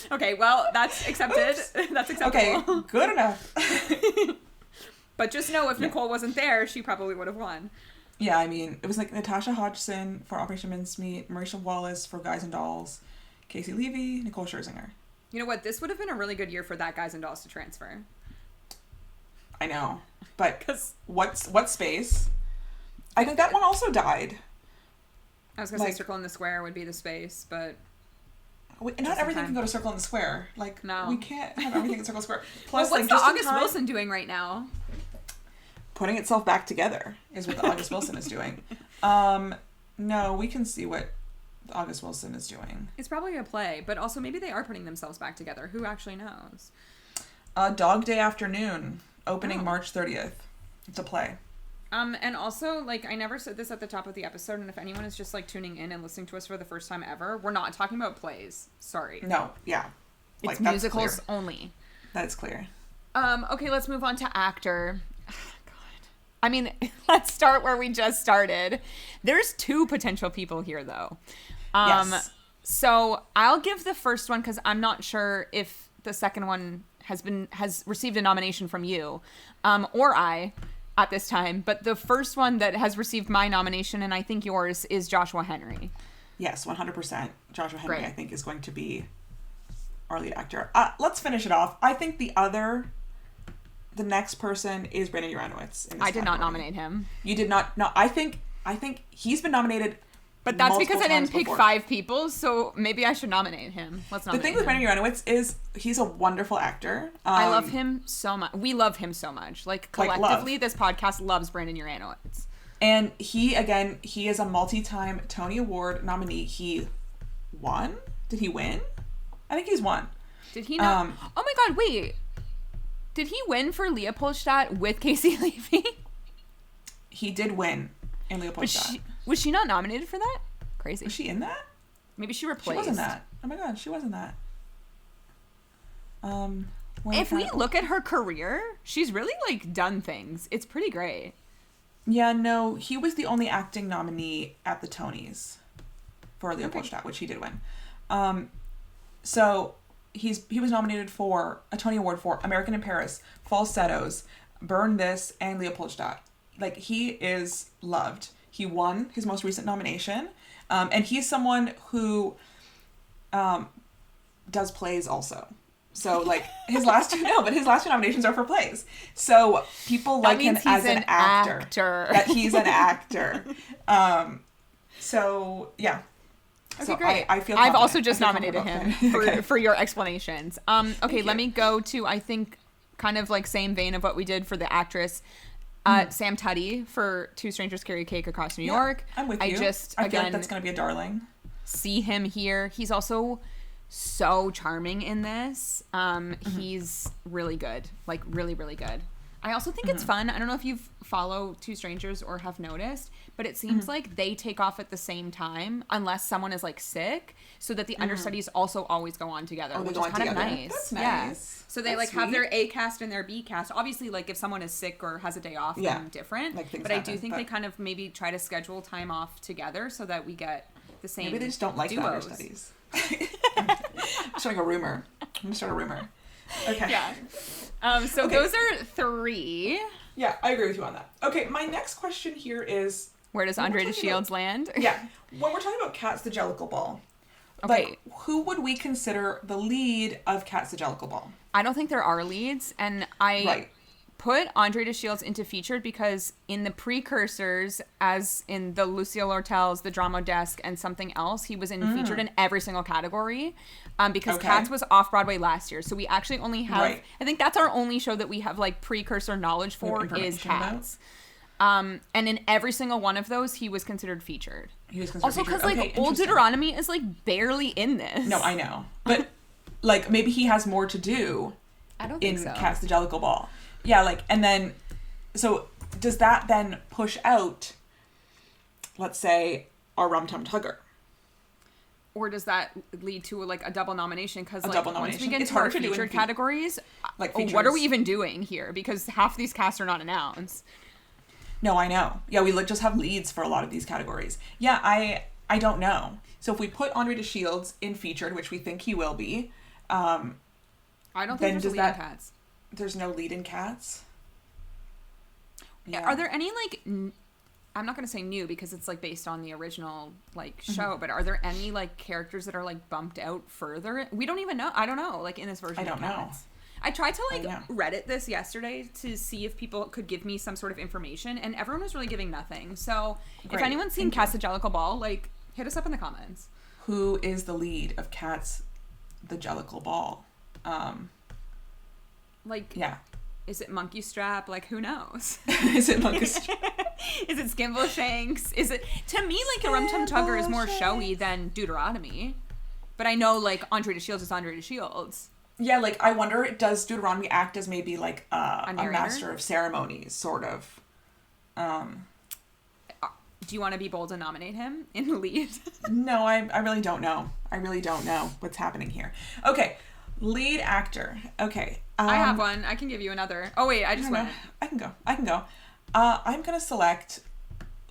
S1: Okay, well, that's accepted. Oops. That's acceptable.
S2: Okay, good enough.
S1: But just know if Nicole wasn't there, she probably would have won.
S2: Yeah, I mean, it was like Natasha Hodgson for Operation Mincemeat, Marisha Wallace for Guys and Dolls, Casey Levy, Nicole Scherzinger.
S1: You know what? This would have been a really good year for that Guys and Dolls to transfer.
S2: I know. But what space? I think that one also died.
S1: I was going to say Circle in the Square would be the space, but...
S2: Not everything can go to Circle in the Square. Like,
S1: no.
S2: We can't have everything at Circle Square. Plus,
S1: what's the August Wilson doing right now?
S2: Putting itself back together is what the August Wilson is doing. No, we can see what the August Wilson is doing.
S1: It's probably a play, but also maybe they are putting themselves back together. Who actually knows?
S2: Dog Day Afternoon, opening March 30th. It's a play.
S1: And also, like, I never said this at the top of the episode, and if anyone is just, like, tuning in and listening to us for the first time ever, we're not talking about plays. Sorry.
S2: No, yeah.
S1: It's musicals only.
S2: That's clear.
S1: Okay, let's move on to actor. God. I mean, let's start where we just started. There's 2 potential people here, though.
S2: Yes.
S1: So I'll give the first one, because I'm not sure if the second one has received a nomination from you, or I, at this time, but the first one that has received my nomination, and I think yours, is Joshua Henry.
S2: Yes, 100%. Joshua Henry,
S1: Great.
S2: I think, is going to be our lead actor. Let's finish it off. I think the next person is Brandon Uranowitz.
S1: I did not nominate him.
S2: You did not? No, I think he's been nominated.
S1: But that's because I didn't pick
S2: before.
S1: 5 people, so maybe I should nominate him. Let's nominate him.
S2: The thing with Brandon Uranowitz is he's a wonderful actor.
S1: I love him so much. We love him so much. Like, collectively, this podcast loves Brandon Uranowitz. And
S2: he is a multi-time Tony Award nominee. He won? Did he win? I think he's won.
S1: Did he not? Oh my God, wait. Did he win for Leopoldstadt with Casey Levy?
S2: He did win in Leopoldstadt.
S1: Was she not nominated for that? Crazy.
S2: Was she in that?
S1: Maybe she replaced.
S2: She wasn't that. Oh my God, she wasn't that.
S1: If we look at her career, she's really, like, done things. It's pretty great.
S2: Yeah, no, he was the only acting nominee at the Tonys for Leopoldstadt, which he did win. So he was nominated for a Tony Award for American in Paris, Falsettos, Burn This, and Leopoldstadt. Like, he is loved. He won his most recent nomination, and he's someone who does plays also. So, like, his last 2 nominations are for plays. So people like him as an actor. That he's an actor. So yeah.
S1: Okay,
S2: so
S1: great.
S2: I feel
S1: I've also just nominated him for your explanations. Okay, let
S2: you.
S1: me go to, I think, kind of like same vein of what we did for the actress. Sam Tutty for Two Strangers Carry a Cake Across New York.
S2: I'm with you. I feel like that's going to be a darling.
S1: See him here. He's also so charming in this. He's really good. Like, really, really good. I also think it's fun. I don't know if you follow Two Strangers or have noticed, but it seems like they take off at the same time unless someone is, like, sick, so that the understudies also always go on together, which is kind of nice.
S2: That's nice.
S1: Yeah. So they, like, have their A cast and their B cast. Obviously, like, if someone is sick or has a day off, then different.
S2: Like,
S1: but I do think they kind of maybe try to schedule time off together so that we get the same
S2: Maybe they just don't like the understudies. I'm starting a rumor. I'm going to start a rumor. Okay.
S1: Yeah. So those are 3.
S2: Yeah, I agree with you on that. Okay, my next question here is...
S1: Where does Andre de Shields land?
S2: Yeah. When we're talking about Cats the Jellicle Ball,
S1: okay,
S2: like, who would we consider the lead of Cats the Jellicle Ball?
S1: I don't think there are leads, and I put Andre de Shields into featured because in the precursors, as in the Lucille Lortel's, the Drama Desk, and something else, he was in featured in every single category. Because Cats was off Broadway last year, so we actually only have. I think that's our only show that we have, like, precursor knowledge for is Cats. And in every single one of those, he was considered featured.
S2: He was considered
S1: also because like Old Deuteronomy is like barely in this.
S2: No, I know, but like maybe he has more to do.
S1: I don't think so.
S2: In Cats the Jellicle Ball, yeah, like, and then so does that then push out, let's say, our Rum Tum Tugger?
S1: Or does that lead to like a double nomination? Because like once we get
S2: it's
S1: into our
S2: hard to do
S1: featured categories,
S2: like
S1: what are we even doing here? Because half these casts are not announced.
S2: No, I know. Yeah, we just have leads for a lot of these categories. Yeah, I don't know. So if we put Andre de Shields in featured, which we think he will be,
S1: I don't think there's a lead in Cats.
S2: There's no lead in Cats.
S1: Yeah. Are there any like? I'm not gonna say new because it's like based on the original like show, but are there any like characters that are like bumped out further? We don't even know. I don't know. Like in this version,
S2: I don't know.
S1: I tried to
S2: Oh, yeah.
S1: Reddit this yesterday to see if people could give me some sort of information, and everyone was really giving nothing. So if
S2: Great.
S1: anyone's seen
S2: Thank
S1: Cats the Jellicle Ball, hit us up in the comments.
S2: Who is the lead of Cats the Jellicle Ball? Yeah.
S1: Is it Monkey Strap? Who knows?
S2: Is it Monkey Strap?
S1: Is it Skimble Shanks? Is it, to me, a Rum Tum Tugger is more showy than Deuteronomy. But I know, Andre de Shields is Andre de Shields.
S2: Yeah, I wonder, does Deuteronomy act as maybe, a
S1: narrator?
S2: master of ceremonies, sort of?
S1: Do you want to be bold and nominate him in the lead?
S2: No, I really don't know. I really don't know what's happening here. Okay, lead actor. Okay.
S1: I have one. I can give you another. Oh, wait, I just went.
S2: I can go. I'm going to select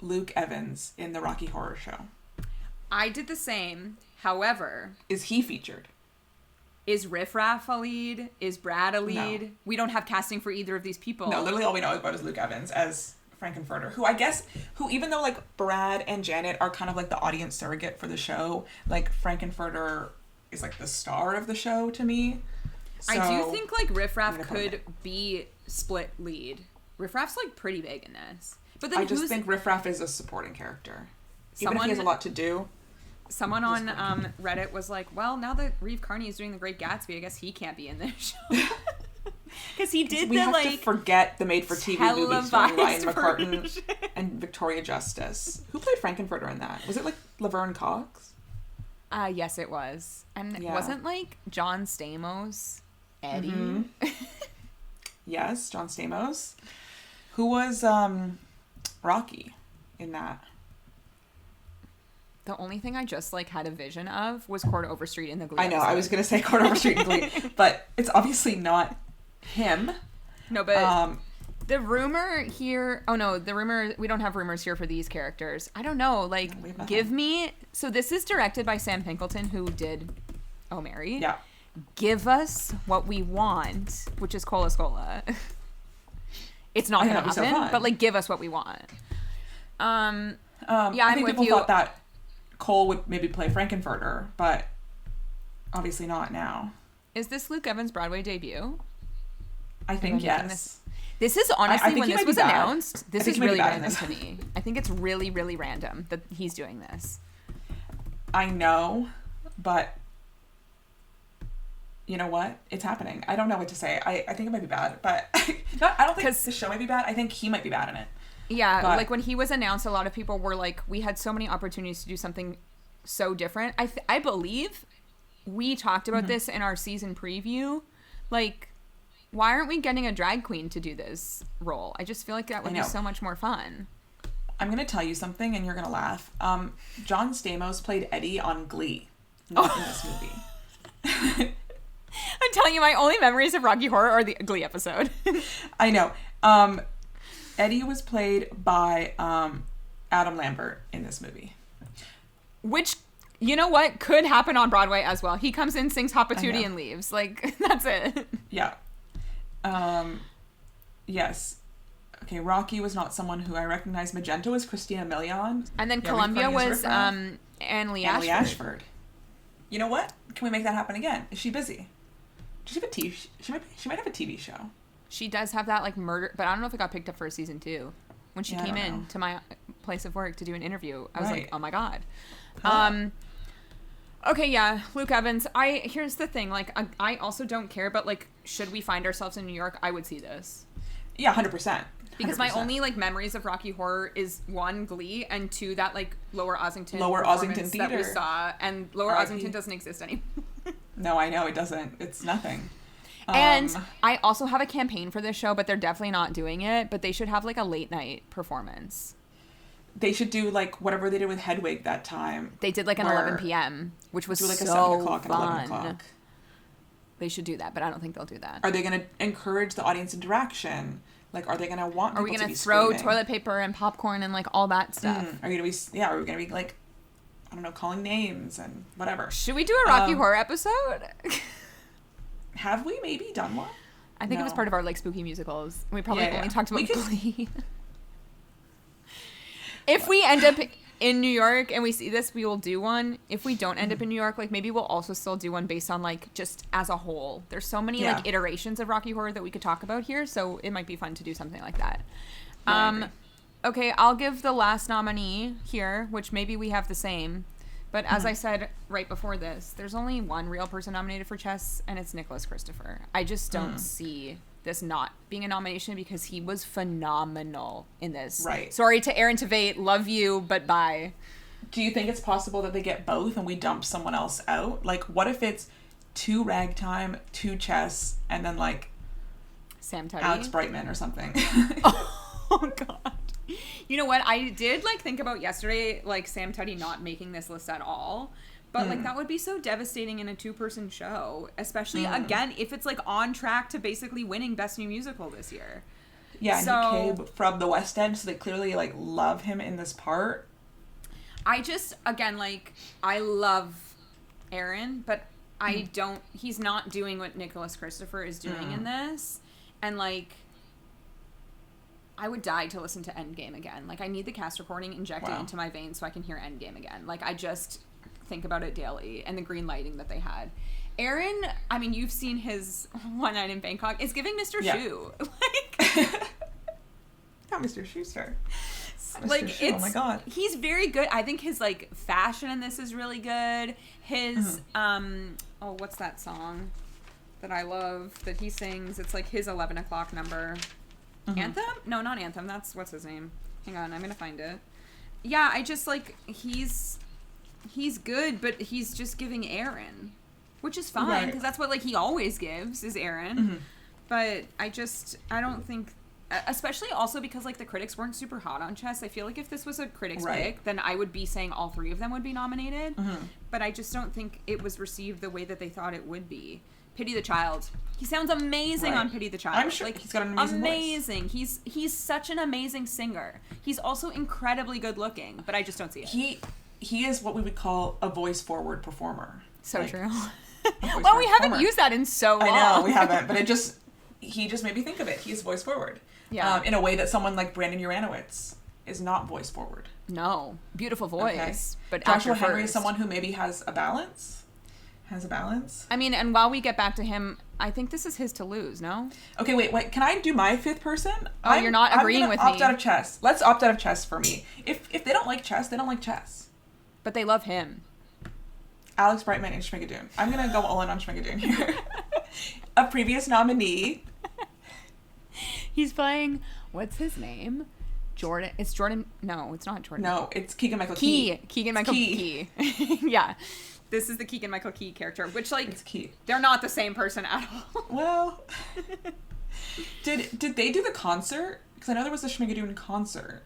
S2: Luke Evans in the Rocky Horror Show.
S1: I did the same. However...
S2: Is he featured?
S1: Is Riff Raff a lead? Is Brad a lead? No. We don't have casting for either of these people.
S2: No, literally all we know about is Luke Evans as Frankenfurter, who even though Brad and Janet are kind of the audience surrogate for the show, Frankenfurter is the star of the show to me. So,
S1: I do think Riff Raff could be split lead. Riff Raff's pretty big in this. But then
S2: I just think Riff Raff is a supporting character.
S1: Even
S2: if he has a lot to do.
S1: Someone on Reddit was well, now that Reeve Carney is doing The Great Gatsby, I guess he can't be in this show. Because he did we have to forget the made-for-TV movies starring Ryan McCartan and Victoria Justice. Who played Frankenfurter in that? Was it Laverne Cox? Yes, it was. And it wasn't John Stamos Eddie?
S2: Mm-hmm. Yes, John Stamos. Who was Rocky in that?
S1: The only thing I just had a vision of was Cord Overstreet in the Glee.
S2: I know, episode. I was going to say Cord Overstreet in Glee, but it's obviously not him.
S1: No, but the rumor here... Oh, no, the rumor... We don't have rumors here for these characters. I don't know. Give me... So this is directed by Sam Pinkleton, who did Oh, Mary.
S2: Yeah.
S1: Give us what we want, which is Cola Scola. It's not going to happen, so but, give us what we want. Yeah,
S2: I think people thought that Cole would maybe play Frankenfurter, but obviously not now.
S1: Is this Luke Evans' Broadway debut?
S2: I think yes.
S1: This is honestly, when this was announced, this is really random to me. I think it's really, really random that he's doing this.
S2: I know, but you know what? It's happening. I don't know what to say. I think it might be bad, but I don't think the show might be bad. I think he might be bad in it.
S1: Yeah, but when he was announced, a lot of people were we had so many opportunities to do something so different. I believe we talked about this in our season preview. Why aren't we getting a drag queen to do this role? I just feel that would be so much more fun.
S2: I'm going to tell you something, and you're going to laugh. John Stamos played Eddie on Glee, not in this movie.
S1: I'm telling you, my only memories of Rocky Horror are the Glee episode.
S2: I know. Eddie was played by Adam Lambert in this movie.
S1: Which, you know what, could happen on Broadway as well. He comes in, sings Hot Patootie, and leaves. That's it.
S2: Yeah. Yes. Okay, Rocky was not someone who I recognized. Magenta was Christina Milian.
S1: And then Columbia was Anne Lee Ashford.
S2: You know what? Can we make that happen again? Is she busy? Does she have a TV? She might have a TV show.
S1: She does have that murder, but I don't know if it got picked up for a season 2. When she came in to my place of work to do an interview, I was oh my god. Huh. Okay, yeah, Luke Evans. Here's the thing, I also don't care, but should we find ourselves in New York, I would see this.
S2: Yeah, 100%.
S1: Because my only memories of Rocky Horror is 1, Glee, and 2, that Lower Ossington
S2: Theater
S1: that we saw, and Lower Ossington doesn't exist anymore.
S2: No, I know it doesn't. It's nothing.
S1: And I also have a campaign for this show, but they're definitely not doing it. But they should have a late night performance.
S2: They should do whatever they did with Hedwig that time.
S1: They did an 11 p.m., which was
S2: do
S1: so
S2: a 7 o'clock
S1: fun.
S2: And 11 o'clock.
S1: They should do that, but I don't think they'll do that.
S2: Are they going to encourage the audience interaction? Are they going to want?
S1: Are we going to throw toilet paper and popcorn and all that stuff?
S2: Are we going to be? Yeah. Are we going to be I don't know, calling names and whatever?
S1: Should we do a Rocky Horror episode?
S2: Have we maybe done one?
S1: I think it was part of our spooky musicals. We probably only talked about Glee. If we end up in New York and we see this, we will do one. If we don't end up in New York, like maybe we'll also still do one based on like just as a whole. There's so many like iterations of Rocky Horror that we could talk about here, so it might be fun to do something like that. Okay, I'll give the last nominee here, which maybe we have the same. But as I said right before this, there's only one real person nominated for Chess, and it's Nicholas Christopher. I just don't see this not being a nomination because he was phenomenal in this.
S2: Right.
S1: Sorry to Aaron Tveit, love you, but bye.
S2: Do you think it's possible that they get both and we dump someone else out? Like, what if it's 2 Ragtime, 2 Chess, and then like
S1: Sam Tutty?
S2: Alex Brightman or something?
S1: Oh God. You know what? I did like think about yesterday, like Sam Tutty not making this list at all. But like that would be so devastating in a 2-person show, especially again if it's like on track to basically winning Best New Musical this year.
S2: Yeah, and he came from the West End, so they clearly like love him in this part.
S1: I just again like I love Aaron, but I don't. He's not doing what Nicholas Christopher is doing in this, and like I would die to listen to Endgame again. Like I need the cast recording injected into my veins so I can hear Endgame again. Like I just think about it daily, and the green lighting that they had. Aaron, I mean, you've seen his One Night in Bangkok. It's giving Mr. Shu. Like,
S2: not Mr. Schuster. Mr.
S1: Like
S2: Shu,
S1: it's,
S2: oh my God.
S1: He's very good. I think his like fashion in this is really good. His what's that song that I love that he sings? It's like his 11 o'clock number. Anthem? No, not Anthem. That's what's his name. Hang on, I'm gonna find it. Yeah, I just like he's good, but he's just giving Aaron, which is fine because that's what like he always gives is Aaron. But I don't think, especially also because like the critics weren't super hot on Chess. I feel like if this was a critics pick, then I would be saying all 3 of them would be nominated. But I just don't think it was received the way that they thought it would be. Pity the Child. He sounds amazing on Pity the Child.
S2: I'm sure he's got an amazing
S1: voice. He's such an amazing singer. He's also incredibly good looking, but I just don't see it.
S2: He is what we would call a voice forward performer.
S1: So like, true. Well, we haven't used that in so long.
S2: I know we haven't, but he just made me think of it. He is voice forward. Yeah. In a way that someone like Brandon Uranowitz is not voice forward.
S1: No, beautiful voice, but
S2: Joshua Henry is someone who maybe has a balance. I mean,
S1: and while we get back to him, I think this is his to lose, no?
S2: Okay, wait. Can I do my 5th person?
S1: Oh, you're not agreeing with me.
S2: Opt out of Chess. Let's opt out of Chess for me. If they don't like Chess, they don't like Chess.
S1: But they love him.
S2: Alex Brightman and Schmigadoon. I'm going to go all in on Schmigadoon here. A previous nominee.
S1: He's playing, what's his name? Jordan. It's Jordan. No, it's not Jordan.
S2: No, it's Keegan-Michael Key.
S1: Keegan-Michael Key. Yeah. This is the Keegan-Michael Key character, which, like,
S2: it's Key.
S1: They're not the same person at all.
S2: Well, did they do the concert? Because I know there was a Schmigadoon concert.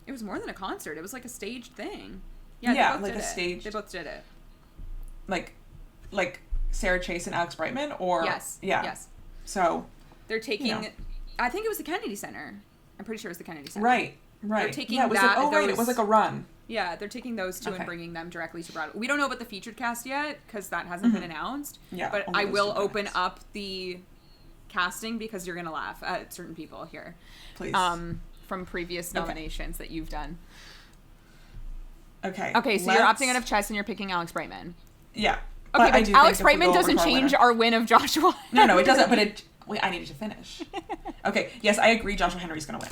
S1: It was more than a concert. It was, like, a staged thing. Yeah,
S2: they both
S1: like
S2: did
S1: a
S2: stage.
S1: They both did it.
S2: Like Sarah Chase and Alex Brightman, or
S1: yes,
S2: yeah,
S1: yes.
S2: So
S1: they're taking. You know. I think it was the Kennedy Center. I'm pretty sure it was the Kennedy Center.
S2: Right. They're taking it was it was like a run.
S1: Yeah, they're taking those two and bringing them directly to Broadway. We don't know about the featured cast yet because that hasn't been announced.
S2: Yeah,
S1: but I will open up the casting because you're gonna laugh at certain people here.
S2: Please.
S1: From previous nominations that you've done.
S2: Okay.
S1: Okay, so you're opting out of Chess and you're picking Alex Brightman.
S2: Yeah.
S1: Okay, but Alex Brightman doesn't change our win of Joshua.
S2: No, it doesn't. But I needed to finish. Okay. Yes, I agree. Joshua Henry's gonna win.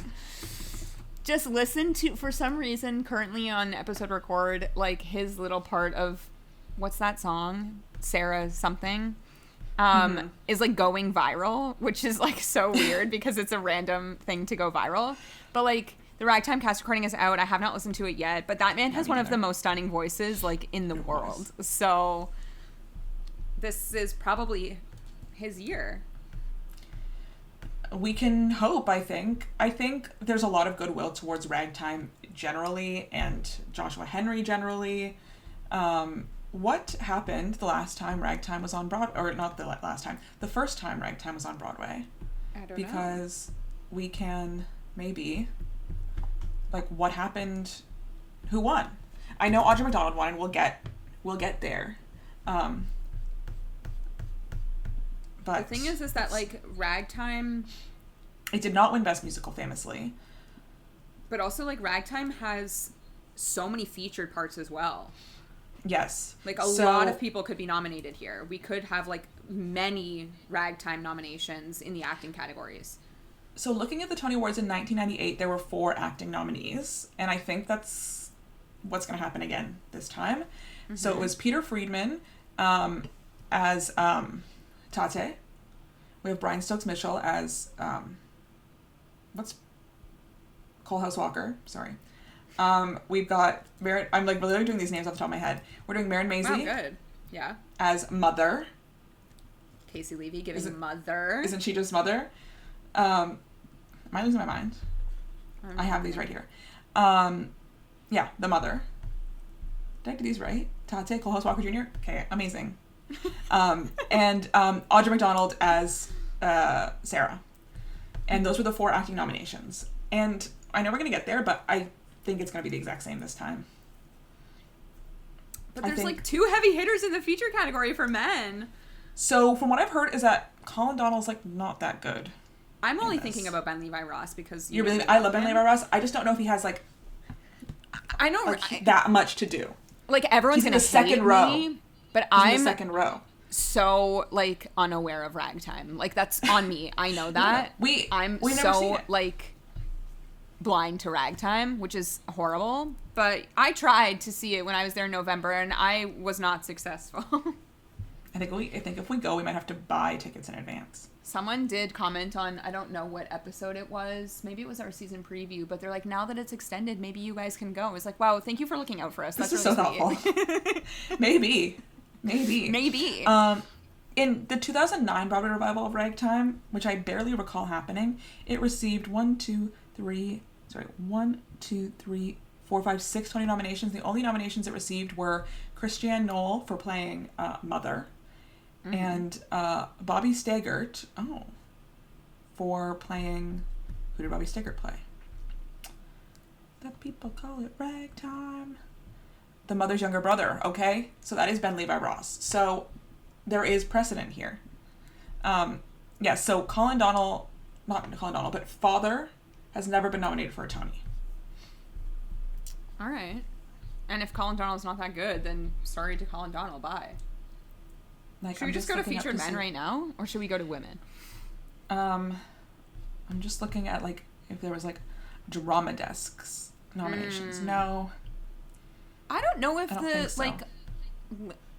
S1: Just listen to, for some reason, currently on episode record, like his little part of, what's that song? Sarah something, is like going viral, which is like so weird because it's a random thing to go viral. But like the Ragtime cast recording is out. I have not listened to it yet, but that man has one of the most stunning voices like in the world. So this is probably his year.
S2: We can hope, I think. I think there's a lot of goodwill towards Ragtime generally and Joshua Henry generally. What happened the last time Ragtime was on Broadway? Or not the last time. The first time Ragtime was on Broadway.
S1: I don't know.
S2: Because we can maybe... Like, what happened? Who won? I know Audra McDonald won, and we'll get there. But
S1: the thing is that like Ragtime,
S2: it did not win Best Musical, famously.
S1: But also like Ragtime has so many featured parts as well.
S2: Yes.
S1: Like, a lot of people could be nominated here. We could have, like, many ragtime nominations in the acting categories.
S2: So looking at the Tony Awards in 1998, there were 4 acting nominees, and I think that's what's going to happen again this time. Mm-hmm. So it was Peter Friedman as Tate. We have Brian Stokes Mitchell as what's Coalhouse Walker. Sorry. We've got I'm like literally doing these names off the top of my head. We're doing Maren Maisie.
S1: Wow, good. Yeah.
S2: As Mother.
S1: Casey Levy giving Mother.
S2: Isn't she just Mother? Am I losing my mind? I have these right here. Yeah, the Mother. Did I get these right? Tate, Coalhouse Walker Jr. Okay, amazing. And Audra McDonald as Sarah. And those were the 4 acting nominations. And I know we're going to get there, but I think it's going to be the exact same this time.
S1: But there's like 2 heavy hitters in the feature category for men.
S2: So from what I've heard is that Colin Donnell's like not that good.
S1: I'm only thinking about Ben Levi Ross because
S2: I love Ben Levi Ross. I just don't know if he has like
S1: I know
S2: that much to do.
S1: Like everyone's in the second row, but I'm
S2: in the second row.
S1: So like unaware of ragtime. Like that's on me. I know that. I'm so like blind to ragtime, which is horrible. But I tried to see it when I was there in November, and I was not successful.
S2: I think if we go, we might have to buy tickets in advance.
S1: Someone did comment on, I don't know what episode it was. Maybe it was our season preview, but they're like, now that it's extended, maybe you guys can go. I was like, wow, thank you for looking out for us.
S2: That's really so helpful. Maybe. In the 2009 Broadway revival of Ragtime, which I barely recall happening, it received 6 Tony nominations. The only nominations it received were Christiane Knoll for playing Mother, and Bobby Stagert for playing... Who did Bobby Stagert play? The people call it Ragtime. The Mother's younger brother, okay? So that is Ben Levi Ross. So there is precedent here. So not Colin Donnell, but Father has never been nominated for a Tony.
S1: All right. And if Colin Donnell's not that good, then sorry to Colin Donnell, bye. Should we just go to featured men right now? Or should we go to women?
S2: I'm just looking at, like, if there was, like, Drama Desk's nominations. No.
S1: I don't know if like,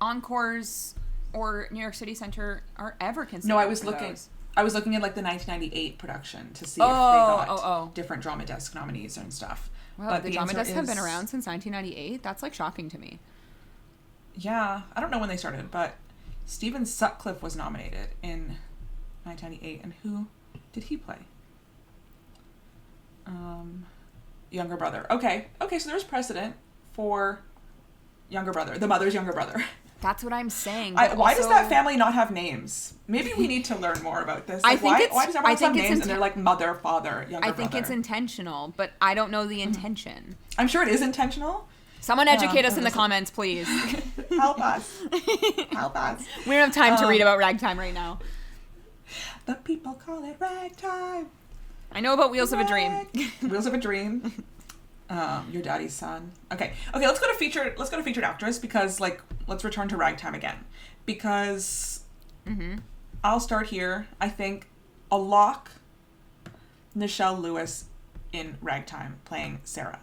S1: Encores or New York City Center are ever considered.
S2: No, I was looking at, like, the 1998 production to see if they got different Drama Desk nominees and stuff.
S1: Wow, but the Drama Desks have been around since 1998? That's, like, shocking to me.
S2: Yeah, I don't know when they started, but Stephen Sutcliffe was nominated in 1998, and who did he play? Younger brother. Okay, so there's precedent for younger brother, the Mother's younger brother.
S1: That's what I'm saying.
S2: Why does that family not have names? Maybe we need to learn more about this. Like, why does everyone have names and they're like mother, father, younger brother? I
S1: think it's intentional, but I don't know the intention.
S2: I'm sure it is intentional.
S1: Someone educate us in the comments, please.
S2: Help us. Help us.
S1: We don't have time to read about ragtime right now.
S2: The people call it ragtime.
S1: I know about Wheels of a Dream.
S2: Wheels of a Dream. Your Daddy's Son. Okay, let's go to featured actress, because, like, let's return to ragtime again. Because I'll start here. I think a lock, Nichelle Lewis in Ragtime playing Sarah.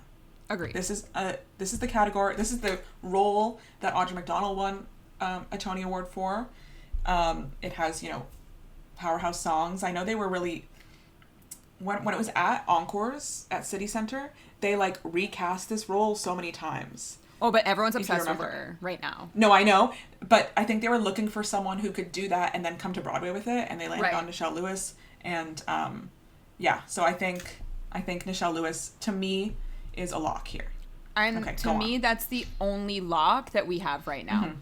S1: Agreed.
S2: This is the category. This is the role that Audra McDonald won a Tony Award for. It has, powerhouse songs. I know they were really, when it was at Encores at City Center, they, like, recast this role so many times.
S1: Oh, but everyone's obsessed with her right now.
S2: No, I know, but I think they were looking for someone who could do that and then come to Broadway with it, and they landed on Nichelle Lewis. And so I think Nichelle Lewis, to me, is a lock here.
S1: And to me, that's the only lock that we have right now.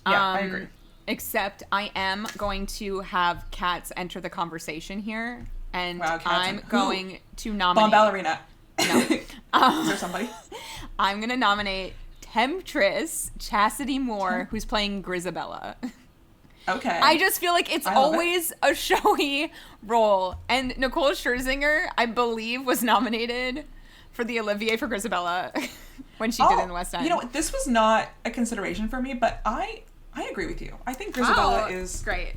S2: Yeah, I agree.
S1: Except I am going to have Cats enter the conversation here, and I'm going to nominate...
S2: Bomb Ballerina.
S1: No.
S2: Is there somebody?
S1: I'm going to nominate Temptress Chastity Moore, who's playing Grisabella.
S2: Okay.
S1: I just feel like it's always a showy role. And Nicole Scherzinger, I believe, was nominated for the Olivier for Grisabella. when she did in the West End.
S2: You know, this was not a consideration for me, but I agree with you. I think Grisabella is
S1: great.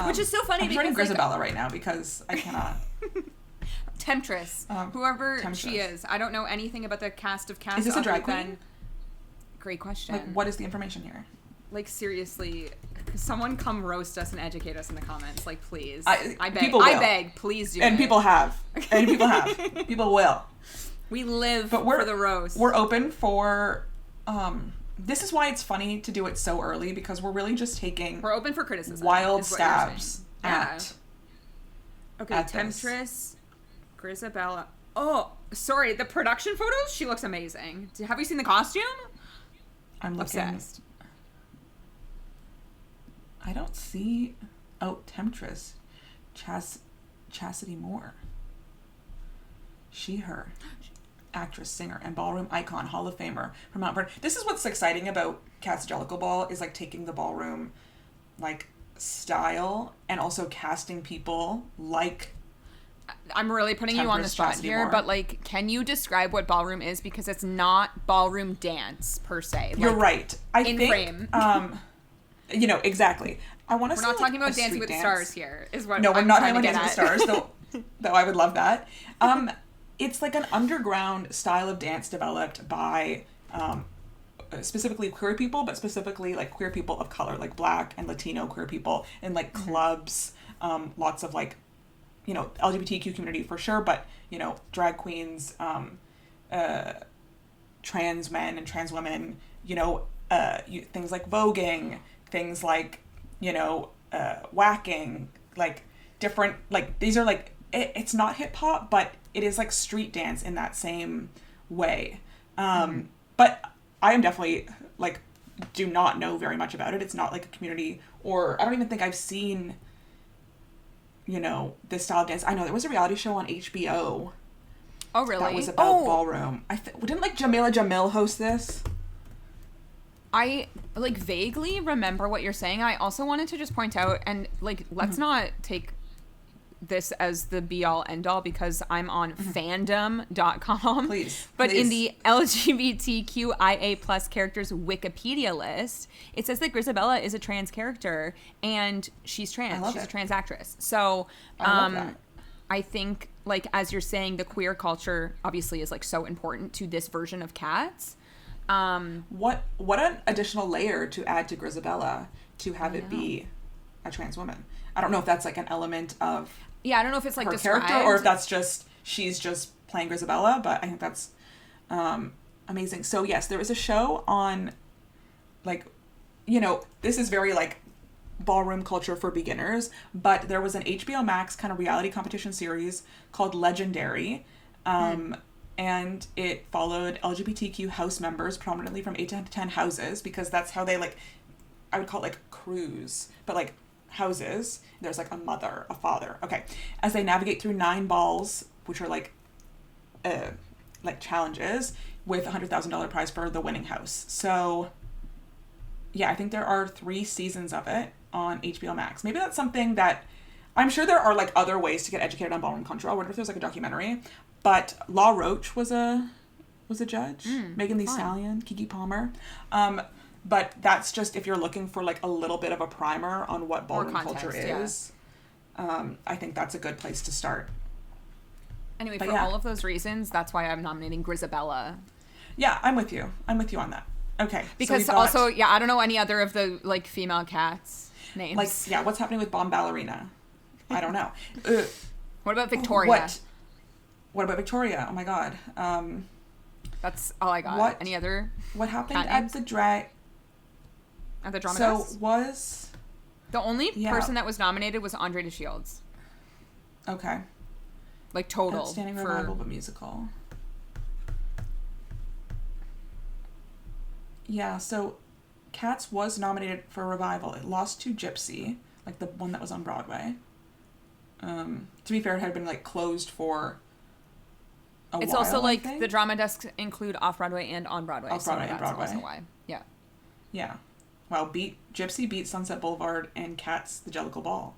S1: Which is so funny.
S2: I'm writing Grisabella right now because I cannot.
S1: Temptress, whoever she is. I don't know anything about the cast of Cats.
S2: Is this a drag queen?
S1: Great question.
S2: Like, what is the information here?
S1: Like, seriously, someone come roast us and educate us in the comments. Like, please. I beg.
S2: People will.
S1: I beg. Please do.
S2: And people have. And people have. People will.
S1: We live for the roast.
S2: We're open for. This is why it's funny to do it so early, because we're really just taking.
S1: We're open for criticism.
S2: Wild stabs at.
S1: Okay, Temptress, Grisabella. Oh, sorry. The production photos. She looks amazing. Have you seen the costume?
S2: I'm looking.
S1: Obsessed.
S2: I don't see. Oh, Temptress, Chastity Moore. She, her. Actress, singer, and ballroom icon, Hall of Famer from Mount Vernon. This is what's exciting about Cat's Jellicle Ball, is like taking the ballroom like style and also casting people like.
S1: I'm really putting you on the spot here, but like, can you describe what ballroom is? Because it's not ballroom dance per se. Like,
S2: you're right. I think
S1: frame.
S2: You know, exactly. I want to.
S1: We're not talking about Dancing with the Stars here. Is what?
S2: No, we're not talking about Dancing with the Stars. Though I would love that. It's like an underground style of dance developed by specifically queer people, but specifically like queer people of color, like Black and Latino queer people, in like clubs, lots of like, you know, LGBTQ community for sure, but, you know, drag queens, trans men and trans women, you know, things like voguing, things like, you know, whacking, like different, like these are like, it's not hip hop, but it is like street dance in that same way. But I am definitely like, do not know very much about it. It's not like a community, or I don't even think I've seen, you know, this style of dance. I know there was a reality show on HBO.
S1: Oh, really?
S2: That was about ballroom. Didn't like Jamila Jamil host this?
S1: I like vaguely remember what you're saying. I also wanted to just point out, and like, let's not take this as the be all end all, because I'm on fandom.com.
S2: Please.
S1: But in the LGBTQIA plus characters Wikipedia list, it says that Grisabella is a trans character and she's trans. She's a trans actress. So I think, like, as you're saying, the queer culture obviously is like so important to this version of Cats.
S2: What an additional layer to add to Grisabella to have it be a trans woman. I don't know if that's like an element of
S1: I don't know if it's like
S2: her
S1: described,
S2: character, or if that's just she's just playing Grisabella, but I think that's amazing. So yes, there was a show on, like, you know, this is very like ballroom culture for beginners, but there was an HBO Max kind of reality competition series called Legendary, and it followed LGBTQ house members, prominently from 8 to 10 houses, because that's how they, like, I would call it like crews, but like houses. There's like a mother, a father. Okay. As they navigate through 9 balls, which are like challenges, with $100,000 prize for the winning house. So yeah, I think there are 3 seasons of it on HBO Max. Maybe that's something that, I'm sure there are like other ways to get educated on ballroom culture. I wonder if there's like a documentary. But Law Roach was a judge. Megan Thee Stallion, Keke Palmer. But that's just if you're looking for like a little bit of a primer on what ballroom culture is. I think that's a good place to start.
S1: Anyway, for all of those reasons, that's why I'm nominating Grisabella.
S2: Yeah, I'm with you. I'm with you on that. Okay.
S1: Because also, I don't know any other of the like female Cats names.
S2: Like, what's happening with Bomb Ballerina? I don't know.
S1: What about Victoria?
S2: What about Victoria? Oh my God.
S1: That's all I got. Any other?
S2: What happened at the drag?
S1: At the drama
S2: So
S1: desk?
S2: was
S1: the only person that was nominated was Andre DeShields.
S2: Okay.
S1: Like total.
S2: Outstanding revival of a musical. Yeah, so Cats was nominated for a revival. It lost to Gypsy, like the one that was on Broadway. To be fair, it had been like closed for a while.
S1: It's also like the drama desks include off-Broadway and on-Broadway.
S2: Off-Broadway and Broadway.
S1: That's also why. Yeah.
S2: Yeah. Wow, Gypsy beat Sunset Boulevard and Cats the Jellicle Ball.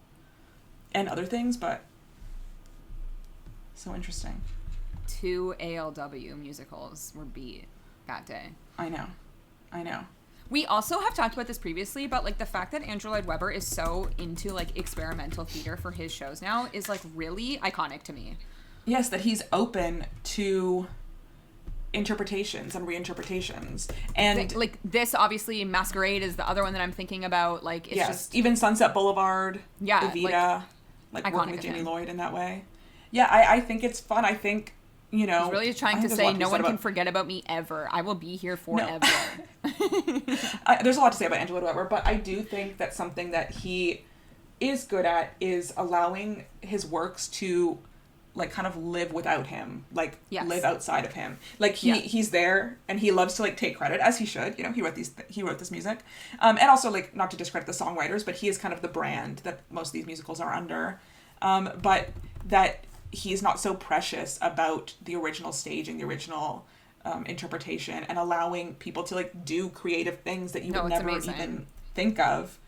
S2: And other things, but so interesting.
S1: 2 ALW musicals were beat that day.
S2: I know.
S1: We also have talked about this previously, but like the fact that Andrew Lloyd Webber is so into like experimental theater for his shows now is like really iconic to me.
S2: Yes, that he's open to interpretations and reinterpretations. And
S1: like this, obviously, Masquerade is the other one that I'm thinking about. Like, it's just
S2: even Sunset Boulevard,
S1: yeah,
S2: Evita, like working with Jamie Lloyd in that way. Yeah, I think it's fun. I think, you know,
S1: he's really trying to say no one can forget about me ever. I will be here forever.
S2: No. There's a lot to say about Andrew Lloyd Webber, but I do think that something that he is good at is allowing his works to like kind of live without him, like live outside of him. Like he's there and he loves to like take credit, as he should. You know, he wrote this music, and also like not to discredit the songwriters, but he is kind of the brand that most of these musicals are under. But that he's not so precious about the original staging, the original interpretation, and allowing people to like do creative things that you would never even think of.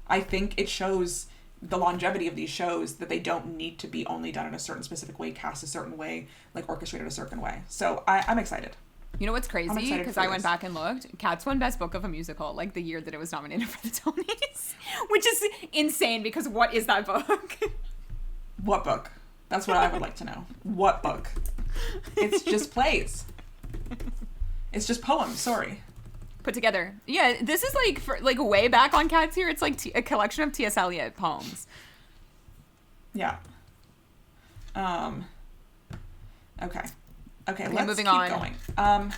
S2: I think it shows the longevity of these shows, that they don't need to be only done in a certain specific way, cast a certain way, like orchestrated a certain way. So I'm excited.
S1: You know what's crazy? Because I went back and looked. Cats won Best Book of a Musical like the year that it was nominated for the Tonys, which is insane because what is that book?
S2: What book? That's what I would like to know. What book? It's just plays. It's just poems. Sorry.
S1: Put together. Yeah, this is like for like way back on Cats here. It's like a collection of T.S. Eliot poems.
S2: Yeah. Okay, let's
S1: moving
S2: keep
S1: on.
S2: Going.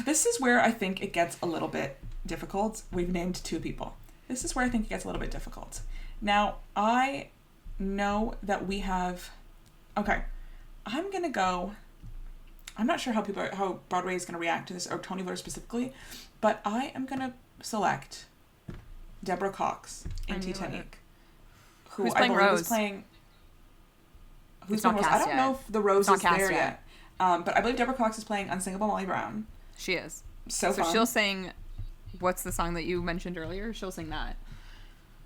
S2: This is where I think it gets a little bit difficult. We've named 2 people. This is where I think it gets a little bit difficult. Now, I know that we have... Okay, I'm going to go... I'm not sure how Broadway is going to react to this, or Tony voters specifically, but I am going to select Deborah Cox in Titanic, who I believe is playing... Who's playing Rose? I don't know if the Rose is there yet. But I believe Deborah Cox is playing Unsingable Molly Brown.
S1: She is.
S2: So fun.
S1: She'll sing... What's the song that you mentioned earlier? She'll sing that.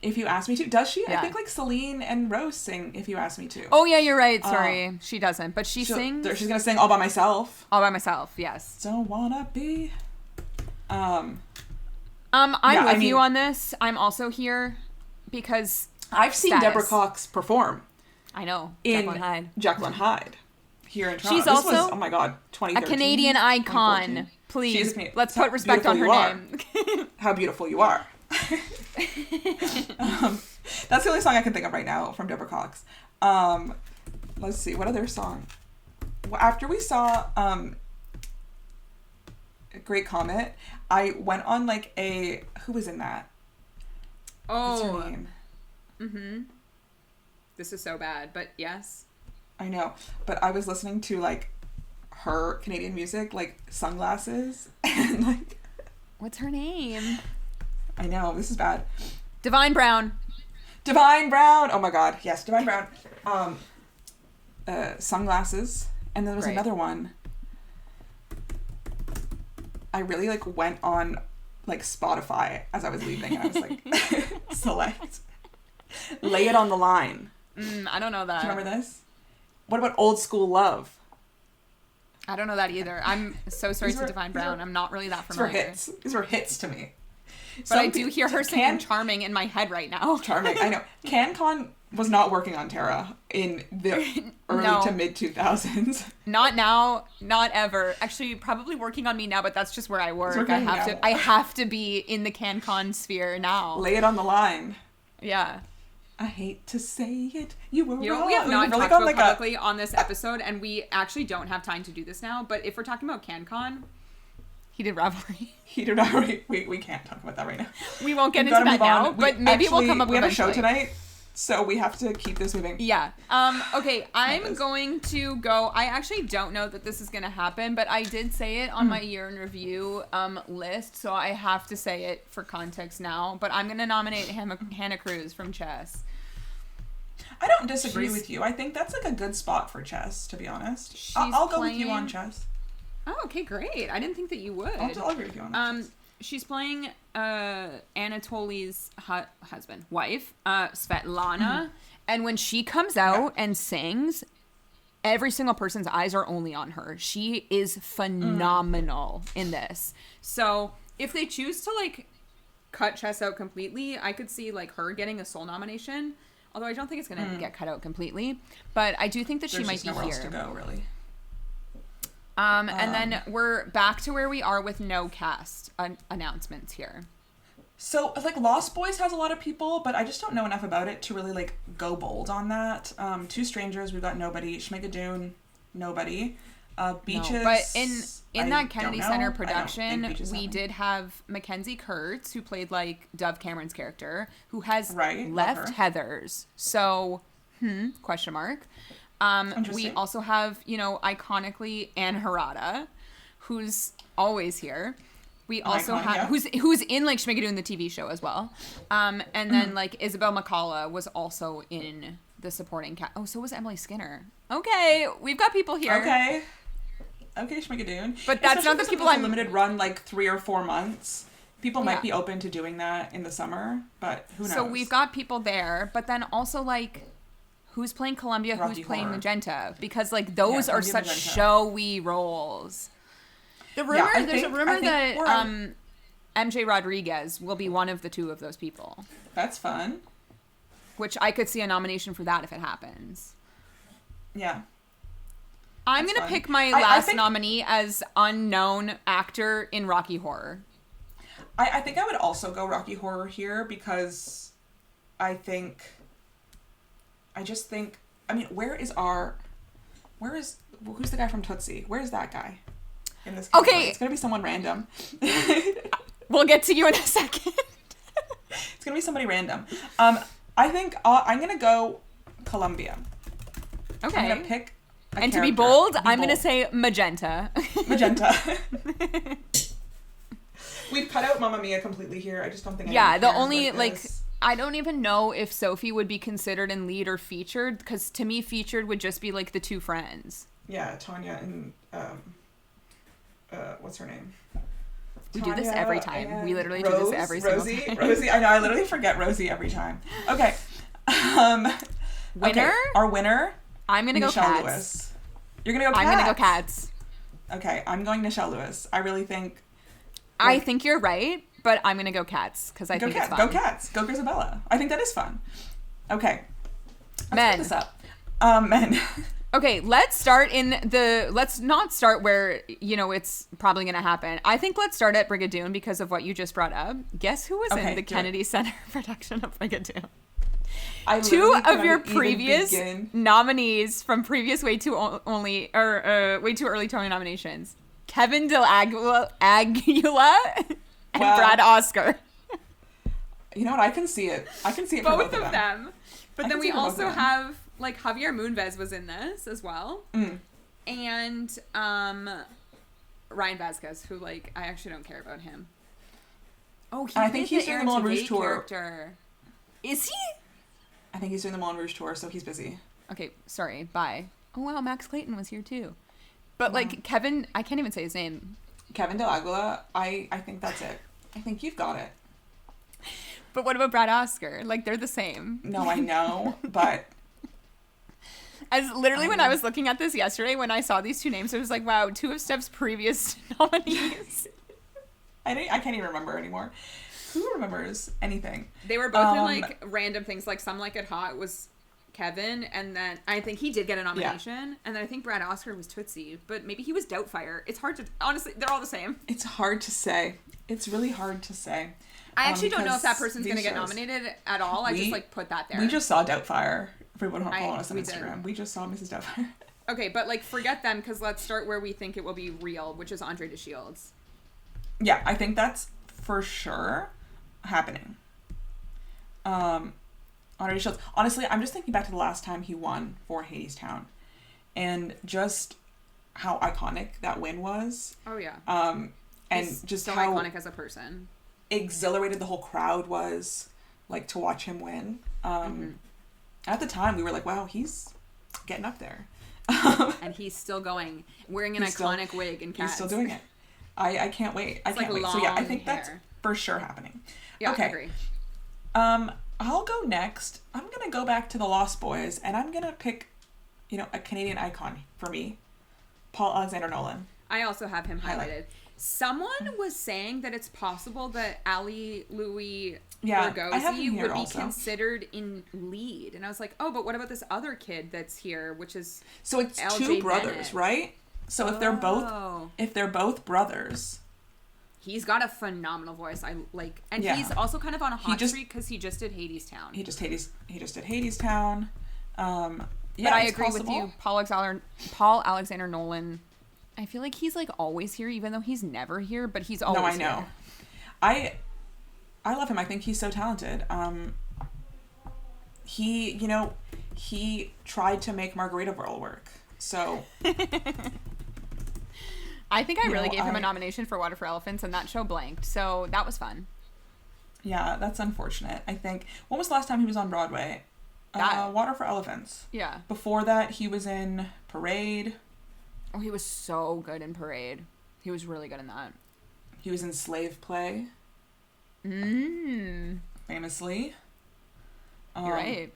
S2: If You Ask Me To. Does she?
S1: Yeah.
S2: I think like Celine and Rose sing If You Ask Me To.
S1: Oh, yeah, you're right. Sorry. She doesn't. But she sings...
S2: She's going to sing All By Myself.
S1: All By Myself, yes.
S2: Don't wanna be...
S1: I'm with you on this. I'm also here because...
S2: I've seen Deborah Cox perform.
S1: I know.
S2: In Jekyll and Hyde. Here in Toronto.
S1: She's also...
S2: This was, oh my God, 2013.
S1: A Canadian icon. Please, let's put respect on her name.
S2: How beautiful you are. That's the only song I can think of right now from Deborah Cox. Let's see, what other song? Well, after we saw Great Comet, I went on like who was in that? What's her name?
S1: Mm-hmm. This is so bad, but yes.
S2: I know, but I was listening to like her Canadian music, like Sunglasses, and like...
S1: What's her name?
S2: I know, this is bad.
S1: Divine Brown.
S2: Oh my God, yes, Divine Brown. Sunglasses, and then there was another one. I really like went on like Spotify as I was leaving, and I was like, select Lay It on the Line.
S1: I don't know that.
S2: Do you remember this? What about Old School Love?
S1: I don't know that either. I'm so sorry to Divine Brown. I'm not really that familiar.
S2: These were hits to me.
S1: But I do hear her singing Charming in my head right now.
S2: Charming, I know. CanCon was not working on Tara in the early to mid 2000s.
S1: Not now, not ever. Actually, probably working on me now, but that's just where I work. I have to be in the CanCon sphere now.
S2: Lay it on the line.
S1: Yeah.
S2: I hate to say it, you were wrong.
S1: We have not talked about publicly on this episode, and we actually don't have time to do this now, but if we're talking about CanCon, Heated Rivalry.
S2: Heated Rivalry. We can't talk about that right now.
S1: We won't get into that now, but maybe we'll come up with it.
S2: We have a show tonight, so we have to keep this moving.
S1: Yeah. Okay, I'm going to go. I actually don't know that this is going to happen, but I did say it on my year in review list, so I have to say it for context now, but I'm going to nominate Hannah Cruz from Chess.
S2: I don't disagree with you. I think that's like a good spot for Chess, to be honest. I'll go with you on Chess.
S1: Oh, okay, great. I didn't think that you would.
S2: I'll agree with you on Chess.
S1: She's playing Anatoly's wife, Svetlana, and when she comes out and sings, every single person's eyes are only on her. She is phenomenal in this. So if they choose to like cut Chess out completely, I could see like her getting a Soul nomination. Although I don't think it's going to get cut out completely. But I do think that she might be here.
S2: Else to go, really.
S1: And then we're back to where we are with no cast announcements here.
S2: So, like, Lost Boys has a lot of people, but I just don't know enough about it to really, like, go bold on that. Two Strangers, we've got nobody. Schmigadoon, nobody. Beaches.
S1: No, but in that Kennedy Center production, we did have Mackenzie Kurtz, who played, like, Dove Cameron's character, who has left Heathers. So, question mark. We also have, you know, iconically Anne Harada, who's always here. We also have who's in like Schmigadoon the TV show as well. And then like Isabel McCullough was also in the supporting cast. Oh, so was Emily Skinner. Okay, we've got people here.
S2: Okay, Schmigadoon.
S1: But that's not the people I'm
S2: limited run like 3 or 4 months. People might be open to doing that in the summer, but who knows? So
S1: we've got people there, but then also like who's playing Columbia, who's playing Magenta, because like those are such showy roles. There's a rumor that MJ Rodriguez will be one of the two of those people.
S2: That's fun.
S1: Which I could see a nomination for that if it happens.
S2: Yeah.
S1: I'm going to pick my last nominee as unknown actor in Rocky Horror.
S2: I think I would also go Rocky Horror here because who's the guy from Tootsie? Where is that guy? In this category? Okay. It's going to be someone random.
S1: We'll get to you in a second.
S2: It's going to be somebody random. I think I'm going to go Columbia.
S1: Okay.
S2: I'm going to pick a
S1: And
S2: character.
S1: to be bold, I'm going to say Magenta.
S2: Magenta. We've cut out Mamma Mia completely here. I just don't think
S1: I don't even know if Sophie would be considered in lead or featured, because to me featured would just be like the two friends.
S2: Yeah, Tanya and what's her name?
S1: We do this every time. We literally do this every single time.
S2: Rosie. I know. I literally forget Rosie every time. Okay.
S1: Winner?
S2: Okay. Our winner.
S1: I'm gonna go Cats.
S2: Lewis. You're gonna go Cats.
S1: I'm gonna go Cats.
S2: Okay. I'm going Nichelle Lewis. I really think.
S1: I think you're right, but I'm gonna go Cats because I think it's fun.
S2: Go Cats. Go Grisabella. I think that is fun. Okay.
S1: Let's
S2: put this up. Men.
S1: Okay, let's not start where, you know, it's probably going to happen. I think let's start at Brigadoon because of what you just brought up. Guess who was in the Kennedy Center production of Brigadoon? Two of your previous nominees from previous way too early Tony nominations. Kevin Del Aguila and Brad Oscar.
S2: You know what? I can see it.
S1: Both of them. But then we also have like Javier Moonves was in this as well. And Ryan Vasquez, who like I actually don't care about him. Oh, I think he's doing the Moulin Rouge tour. Is he?
S2: I think he's doing the Moulin Rouge tour, so he's busy.
S1: Okay, sorry. Bye. Oh wow, Max Clayton was here too. But like Kevin, I can't even say his name.
S2: Kevin Del Aguila. I think that's it. I think you've got it.
S1: But what about Brad Oscar? Like, they're the same.
S2: No, I know, but...
S1: When I was looking at this yesterday, when I saw these two names, I was like, wow, two of Steph's previous nominees.
S2: I can't even remember anymore. Who remembers anything?
S1: They were both in, like, random things. Like, Some Like It Hot was Kevin, and then I think he did get a nomination. Yeah. And then I think Brad Oscar was Tootsie, but maybe he was Doubtfire. It's hard to... Honestly, they're all the same.
S2: It's hard to say. It's really hard to say.
S1: I actually don't know if that person's going to get nominated at all. I just, like, put that there.
S2: We just saw Doubtfire. For everyone who follow us on Instagram. We just saw Mrs. Doubtfire.
S1: Okay, but, like, forget them, because let's start where we think it will be real, which is Andre DeShields.
S2: Yeah, I think that's for sure happening. Andre DeShields. Honestly, I'm just thinking back to the last time he won for Hadestown. And just how iconic that win was.
S1: Oh, yeah.
S2: And
S1: he's
S2: just
S1: so
S2: how...
S1: iconic as a person.
S2: Exhilarated the whole crowd was, like, to watch him win. At the time, we were like, wow, he's getting up there.
S1: And he's still going, wearing an iconic wig and Cats.
S2: He's still doing it. I can't wait. I can't wait. So yeah, I think that's for sure happening.
S1: Yeah,
S2: okay.
S1: I agree.
S2: I'll go next. I'm going to go back to the Lost Boys, and I'm going to pick a Canadian icon for me. Paul Alexander Nolan.
S1: I also have him highlighted. Someone was saying that it's possible that Ali Louis Bergozzi would be considered in lead. And I was like, oh, but what about this other kid that's here, which is
S2: So it's
S1: LJ
S2: two brothers,
S1: Bennett.
S2: right? So if they're both brothers.
S1: He's got a phenomenal voice. I like, and he's also kind of on a hot streak because he just did Hadestown.
S2: He just did Hadestown.
S1: But I agree with you, Paul Alexander Nolan. I feel like he's like always here, even though he's never here. But he's always here. No,
S2: I know. I love him. I think he's so talented. He tried to make Margaritaville work. So.
S1: I think I really gave him a nomination for Water for Elephants, and that show blanked. So that was fun.
S2: Yeah, that's unfortunate. I think. When was the last time he was on Broadway? Water for Elephants.
S1: Yeah.
S2: Before that, he was in Parade.
S1: Oh, he was so good in Parade. He was really good in that.
S2: He was in Slave Play. Famously.
S1: You're right.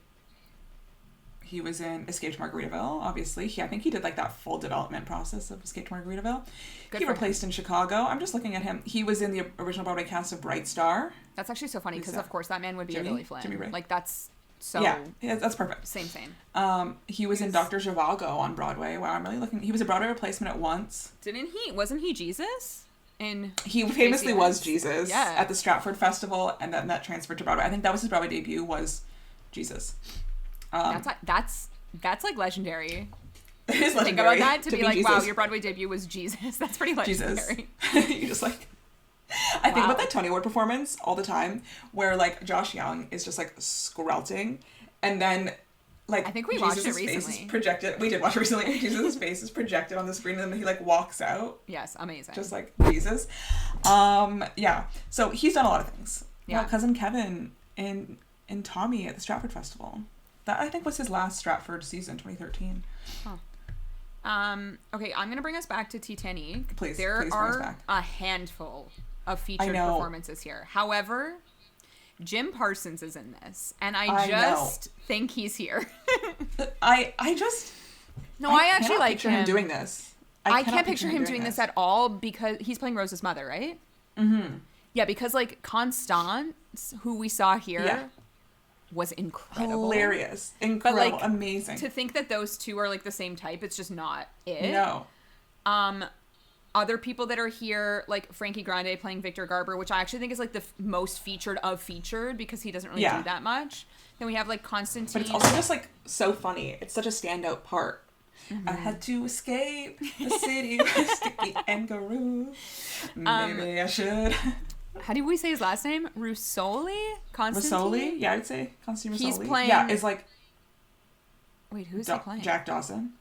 S2: He was in Escape to Margaritaville, obviously. I think he did like that full development process of Escape to Margaritaville. He replaced in Chicago. I'm just looking at him. He was in the original Broadway cast of Bright Star.
S1: That's actually so funny because, of course, that man would be a Billy Flynn.
S2: Jimmy Ray.
S1: Like, that's so...
S2: Yeah, that's perfect.
S1: Same.
S2: He was in Dr. Zhivago on Broadway. Wow, I'm really looking... He was a Broadway replacement at once.
S1: Wasn't he Jesus?
S2: He famously was Jesus at the Stratford Festival, and then that transferred to Broadway. I think that was his Broadway debut, was Jesus.
S1: That's like legendary.
S2: It is legendary.
S1: Think about that to be like,
S2: Jesus.
S1: wow, your Broadway debut was Jesus. That's pretty legendary.
S2: Jesus. You just like... I think about that Tony Award performance all the time, where like Josh Young is just like squelching, and then like
S1: I think we watched it recently.
S2: Face is projected. We did watch it recently. Jesus' face is projected on the screen, and then he like walks out.
S1: Yes, amazing.
S2: Just like Jesus. Yeah. So he's done a lot of things. Yeah. Cousin Kevin in Tommy at the Stratford Festival. That I think was his last Stratford season, 2013.
S1: Huh. Okay, I'm gonna bring us back to Titanic.
S2: Please
S1: there
S2: bring
S1: are
S2: us back.
S1: A handful of featured performances here. However, Jim Parsons is in this, and I just think he's here.
S2: I
S1: actually like
S2: him doing this.
S1: I can't picture him doing this at all because he's playing Rose's mother, right?
S2: Mm-hmm.
S1: Yeah, because like Constance, who we saw here, was incredible.
S2: Hilarious. Incredible. But, like, amazing.
S1: To think that those two are like the same type, it's just not it.
S2: No.
S1: Other people that are here, like Frankie Grande playing Victor Garber, which I actually think is like the most featured of featured because he doesn't really do that much. Then we have like Constantine.
S2: But it's also just like so funny. It's such a standout part. Mm-hmm. I had to escape the city with Sticky and Garou. Maybe I should.
S1: How do we say his last name? Russoli? Constantine?
S2: Russoli? Yeah, I'd say Constantine Russoli.
S1: He's playing...
S2: Yeah, it's like...
S1: Wait, who is he playing?
S2: Jack Dawson.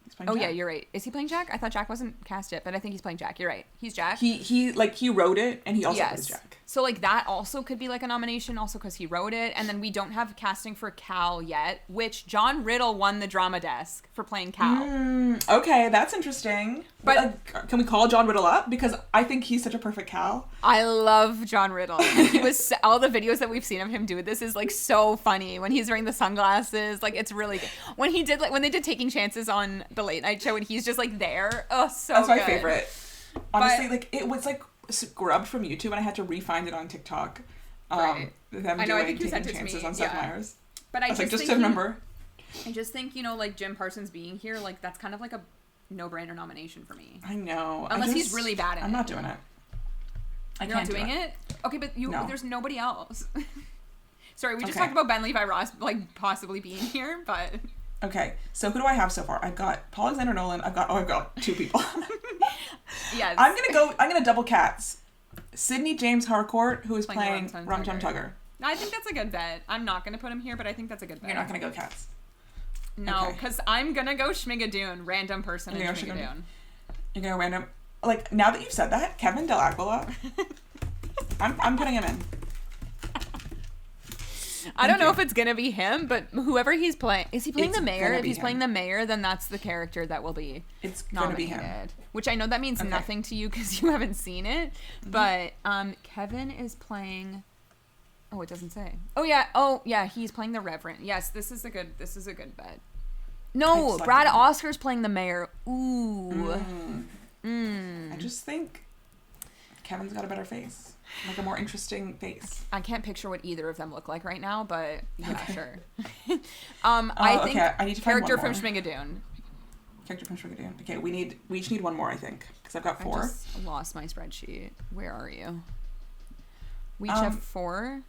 S2: He's playing Jack.
S1: Yeah, you're right. Is he playing Jack? I thought Jack wasn't cast yet, but I think he's playing Jack. You're right. He's Jack.
S2: He wrote it, and he also plays Jack.
S1: So, like, that also could be, like, a nomination, also because he wrote it. And then we don't have casting for Cal yet, which John Riddle won the drama desk for playing Cal.
S2: Okay, that's interesting. But can we call John Riddle up? Because I think he's such a perfect Cal.
S1: I love John Riddle. He was all the videos that we've seen of him do this is, like, so funny. When he's wearing the sunglasses, like, it's really good. When they did Taking Chances on the Late Night Show, and he's just, like, there. Oh, so
S2: That's my favorite. Honestly, like, it was, like, scrubbed from YouTube, and I had to re-find it on TikTok.
S1: Right.
S2: Them
S1: I know, I think
S2: doing
S1: you sent
S2: Taking
S1: it to
S2: Chances
S1: me.
S2: on Seth Meyers.
S1: But I
S2: just to remember.
S1: I just think, like, Jim Parsons being here, like, that's kind of like a no-brainer nomination for me.
S2: I know.
S1: Unless he's really bad at it.
S2: I'm not doing it.
S1: You're not doing it? Okay, but there's nobody else. Sorry, we just talked about Ben Levi Ross, like, possibly being here, but...
S2: Okay, so who do I have so far? I've got Paul Alexander Nolan. I've got two people.
S1: Yes.
S2: I'm gonna double cats. Sydney James Harcourt, who is playing Rum Tum Tugger.
S1: I think that's a good bet. I'm not gonna put him here, but I think that's a good bet.
S2: You're not gonna go cats.
S1: No, because I'm gonna go Schmigadoon, random person in Schmigadoon.
S2: You're gonna random. Like, now that you've said that, Kevin Del Aguila, I'm putting him in.
S1: I don't know if it's gonna be him, but whoever he's playing, is he playing the mayor? If he's playing the mayor, then that's the character that will be.
S2: It's gonna be him.
S1: Which I know that means nothing to you because you haven't seen it, but Kevin is playing. Oh, it doesn't say. Oh yeah, he's playing the Reverend. Yes, this is a good bet. No, Brad Oscar's playing the mayor. Ooh.
S2: I just think Kevin's got a better face. Like a more interesting face.
S1: I can't picture what either of them look like right now, but yeah, sure. I think
S2: I need to find
S1: character
S2: one
S1: from
S2: more.
S1: Schmigadoon.
S2: Character from Schmigadoon. Okay, we each need one more, I think, because I've got 4.
S1: I just lost my spreadsheet. Where are you? We each have 4.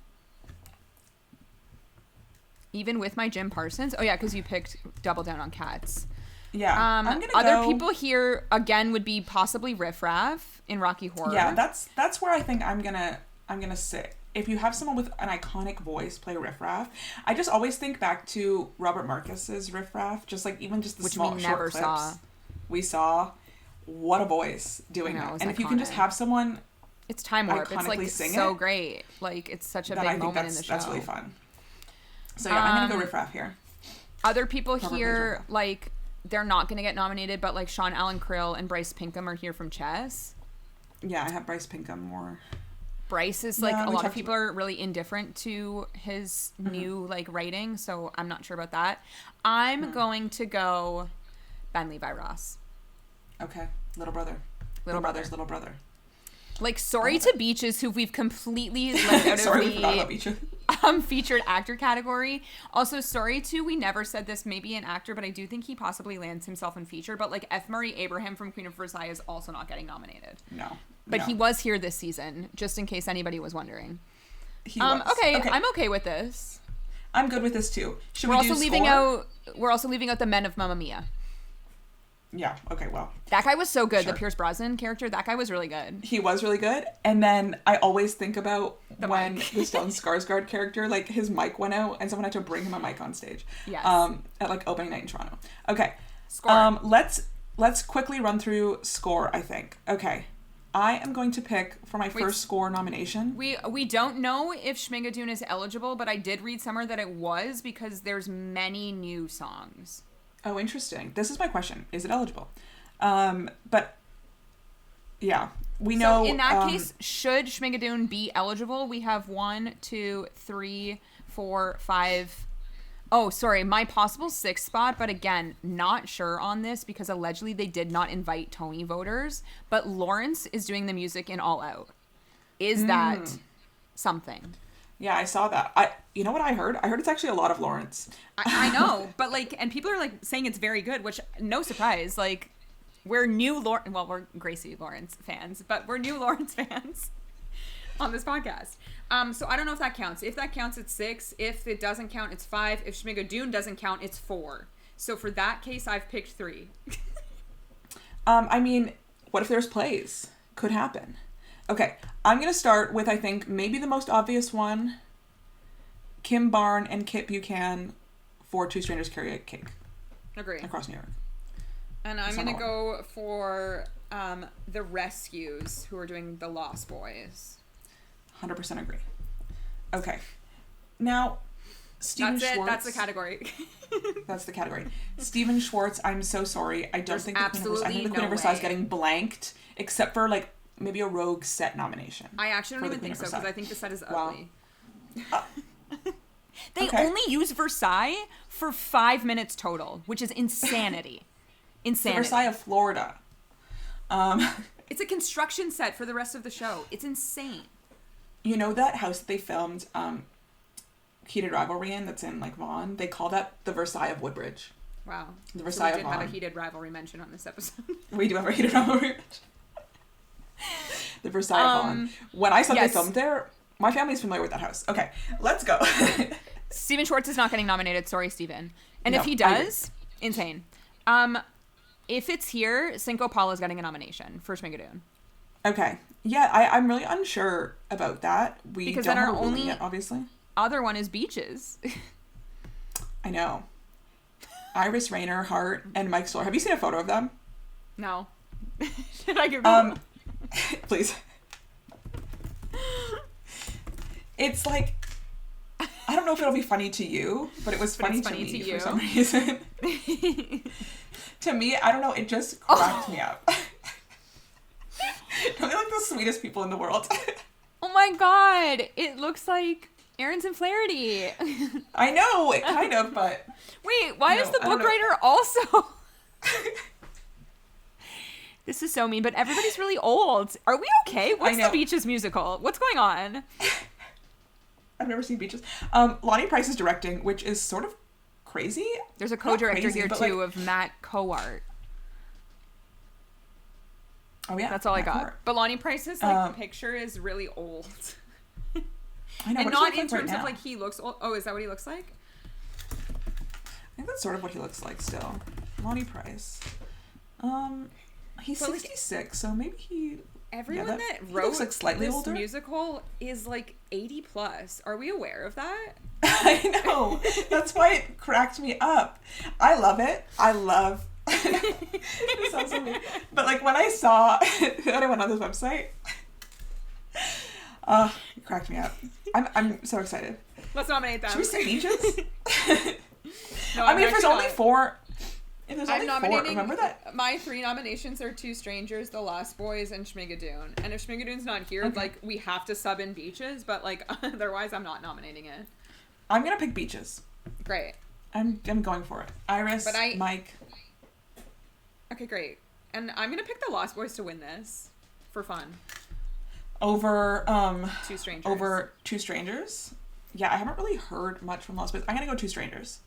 S1: Even with my Jim Parsons? Oh yeah, because you picked Double Down on Cats.
S2: Yeah. I'm gonna
S1: other people here again would be possibly Riff Raff in Rocky Horror.
S2: Yeah, that's where I think I'm gonna sit. If you have someone with an iconic voice play Riff Raff, I just always think back to Robert Marcus's Riff Raff, just like even just the
S1: which
S2: small
S1: we
S2: short
S1: never
S2: clips
S1: saw.
S2: We saw. What a voice doing that. And if you can just have someone
S1: it's time warp. It's like so great. Like it's such a big moment in the show.
S2: That's really fun. So yeah, I'm gonna go Riff Raff here.
S1: Other people here, like they're not gonna get nominated, but like Sean Allen Krill and Bryce Pinkham are here from Chess.
S2: Yeah, I have Bryce Pinkham more.
S1: Bryce is like a lot of people are really indifferent to his new like writing, so I'm not sure about that. I'm going to go Ben Levi Ross.
S2: Okay, little brother. Little brother.
S1: Like, sorry to Beaches, who we've completely left out of the featured actor category. Also, sorry to, we never said this, maybe an actor, but I do think he possibly lands himself in feature. But, like, F. Murray Abraham from Queen of Versailles is also not getting nominated.
S2: No.
S1: But he was here this season, just in case anybody was wondering.
S2: He was.
S1: Okay, I'm okay with this.
S2: I'm good with this, too.
S1: We're also leaving out the men of Mamma Mia.
S2: Yeah, okay, well.
S1: That guy was so good. Sure. The Pierce Brosnan character, that guy was really good.
S2: He was really good. And then I always think about when the Stellan Skarsgård character, like, his mic went out and someone had to bring him a mic on stage.
S1: Yes.
S2: At, like, opening night in Toronto. Okay.
S1: Score.
S2: Let's quickly run through score, I think. Okay. I am going to pick for my first score nomination.
S1: We don't know if Schmigadoon is eligible, but I did read somewhere that it was because there's many new songs.
S2: Oh, interesting. This is my question. Is it eligible? But yeah, we know.
S1: So in that case, should Schmigadoon be eligible? We have 1, 2, 3, 4, 5. Oh, sorry, my possible 6th spot, but again, not sure on this because allegedly they did not invite Tony voters. But Lawrence is doing the music in All Out. Is that something?
S2: Yeah, I saw that. You know what I heard? I heard it's actually a lot of Lawrence.
S1: I know, but like, and people are like saying it's very good, which no surprise. Like, we're we're Gracie Lawrence fans, but we're new Lawrence fans on this podcast. So I don't know if that counts. If that counts, it's 6. If it doesn't count, it's 5. If Schmigadoon doesn't count, it's 4. So for that case, I've picked 3.
S2: I mean, what if there's plays? Could happen. Okay, I'm going to start with, I think, maybe the most obvious one. Kim Barn and Kit Buchan for Two Strangers Carry a Cake.
S1: Agree.
S2: Across New York.
S1: And I'm going to go for the Rescues, who are doing The Lost Boys.
S2: 100% agree. Okay. Now, Stephen Schwartz.
S1: That's the category.
S2: That's the category. Stephen Schwartz, I'm so sorry. I don't think the Queen of Versailles is getting blanked, except for, like, maybe a rogue set nomination.
S1: I actually don't even think so, because I think the set is ugly. They only use Versailles for 5 minutes total, which is insanity. Insanity.
S2: The Versailles of Florida.
S1: It's a construction set for the rest of the show. It's insane.
S2: You know that house that they filmed Heated Rivalry in, that's in, like, Vaughan? They call that the Versailles of Woodbridge.
S1: Wow.
S2: The Versailles of Vaughan.
S1: We did have a heated rivalry mention on this episode.
S2: We do have a heated rivalry mention. The Versailles of Vaughan. When I saw they filmed there, my family's familiar with that house. Okay, let's go.
S1: Stephen Schwartz is not getting nominated. Sorry, Stephen. And if he does, insane. If it's here, Cinco Paula's getting a nomination for Schmigadoon.
S2: Okay. Yeah, I'm really unsure about that. Because don't have a ruling yet, obviously.
S1: Other one is Beaches.
S2: I know. Iris Rayner, Hart, and Mike Stoller. Have you seen a photo of them?
S1: No. Should I Google?
S2: Please. It's like, I don't know if it'll be funny to you, but it was funny to me for some reason. To me, I don't know, it just cracked me up. Don't they look the sweetest people in the world?
S1: Oh my god, it looks like Aaron's and Flaherty.
S2: I know, it kind of, but...
S1: Wait, why is the book writer also... This is so mean, but everybody's really old. Are we okay? What's the Beaches musical? What's going on?
S2: I've never seen Beaches. Lonnie Price is directing, which is sort of crazy.
S1: There's a co-director here, too, of Matt Coart.
S2: Oh, yeah.
S1: That's all I got. But Lonnie Price's, picture is really old.
S2: I know.
S1: And not in terms of, he looks old. Oh, is that what he looks like?
S2: I think that's sort of what he looks like still. Lonnie Price. He's 66, so maybe he...
S1: Everyone that wrote
S2: looks slightly
S1: this
S2: older.
S1: Musical is 80 plus. Are we aware of that?
S2: I know. That's why it cracked me up. I love it. I love... This sounds so mean. But when I saw that I went on this website, it cracked me up. I'm so excited.
S1: Let's nominate them.
S2: Should we say Beaches?
S1: No,
S2: if there's only four... If there's
S1: I'm
S2: only four, remember that?
S1: My 3 nominations are Two Strangers, The Lost Boys, and Schmigadoon. And if Schmigadoon's not here, we have to sub in Beaches, but otherwise I'm not nominating it.
S2: I'm gonna pick Beaches.
S1: Great.
S2: I'm going for it. Iris, Mike.
S1: Okay, great. And I'm gonna pick The Lost Boys to win this for fun.
S2: Over
S1: Two Strangers.
S2: Over Two Strangers? Yeah, I haven't really heard much from Lost Boys. I'm gonna go Two Strangers.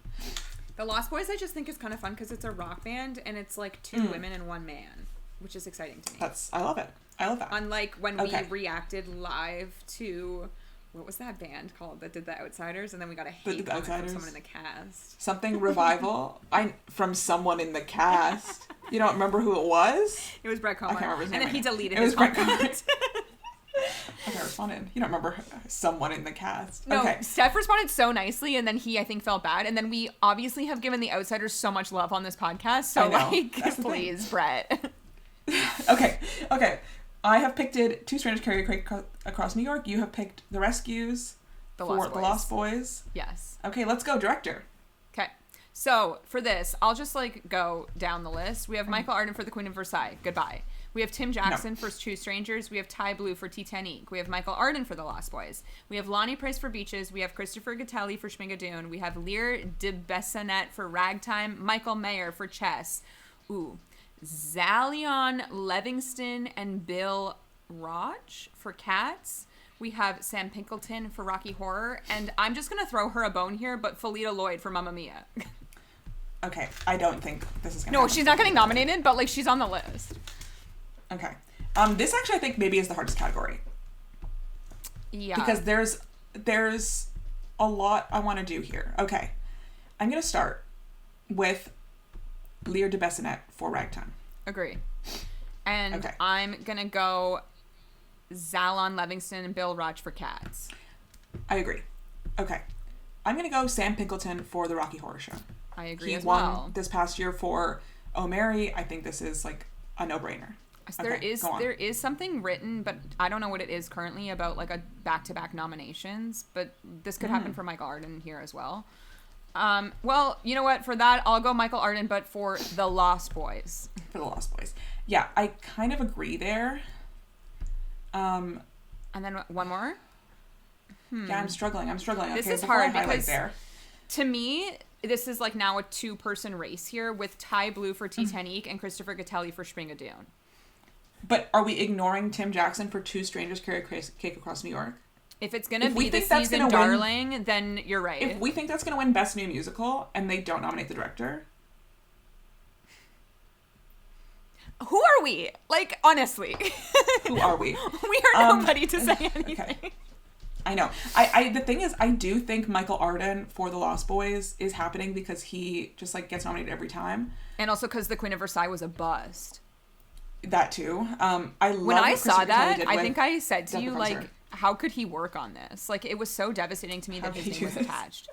S1: The Lost Boys I just think is kind of fun because it's a rock band and it's 2 women and 1 man, which is exciting to me.
S2: I love it. I love that.
S1: Unlike when we reacted live to, what was that band called that did The Outsiders, and then we got a hate comment from someone in the cast.
S2: Something Revival? From someone in the cast. You don't remember who it was?
S1: It was Brett Comer.
S2: I can't remember his name.
S1: And then he deleted
S2: it. It was Brett Comer.
S1: Okay,
S2: I responded. You don't remember someone in the cast.
S1: No,
S2: okay.
S1: Steph responded so nicely, and then he, I think, felt bad. And then we obviously have given The Outsiders so much love on this podcast. So, please, Brett.
S2: Okay. I have picked Two Strangers Carry Across New York. You have picked The Rescues The Lost Boys.
S1: Yes.
S2: Okay, let's go. Director.
S1: Okay. So, for this, I'll just, go down the list. We have Michael Arden for The Queen of Versailles. Goodbye. We have Tim Jackson for Two Strangers. We have Ty Blue for Titanic. We have Michael Arden for The Lost Boys. We have Lonnie Price for Beaches. We have Christopher Gattelli for Schmigadoon. We have Lear de Bessonet for Ragtime. Michael Mayer for Chess. Zalion Livingston and Bill Roch for Cats. We have Sam Pinkleton for Rocky Horror. And I'm just going to throw her a bone here, but Felita Lloyd for Mamma Mia.
S2: Okay, I don't think this is going to
S1: No, she's not getting nominated, but, she's on the list.
S2: Okay. This actually I think maybe is the hardest category.
S1: Yeah.
S2: Because there's a lot I want to do here. Okay. I'm going to start with Lear de Bessonet for Ragtime.
S1: Agree. And I'm going to go Zalon Livingston and Bill Roch for Cats.
S2: I agree. Okay. I'm going to go Sam Pinkleton for the Rocky Horror Show.
S1: I agree
S2: as well. He won this past year for Oh Mary. I think this is a no-brainer.
S1: So there is something written, but I don't know what it is currently about a back-to-back nominations, but this could happen for Michael Arden here as well. Well, you know what? For that, I'll go Michael Arden, but for The Lost Boys.
S2: For The Lost Boys. Yeah, I kind of agree there.
S1: And then one more?
S2: Yeah, I'm struggling.
S1: This is hard because to me, this is now a 2-person race here with Ty Blue for Titanic and Christopher Gattelli for Schmigadoon.
S2: But are we ignoring Tim Jackson for Two Strangers Carry Cake Across New York?
S1: If it's going to be the season darling, then you're right.
S2: If we think that's going to win Best New Musical and they don't nominate the director...
S1: Who are we? Honestly.
S2: Who are we?
S1: We are nobody to say anything.
S2: Okay. I know. The thing is, I do think Michael Arden for The Lost Boys is happening because he just gets nominated every time.
S1: And also because The Queen of Versailles was a bust.
S2: That too. I love
S1: when I saw that, I think I said to you, how could he work on this? It was so devastating to me that his name was attached.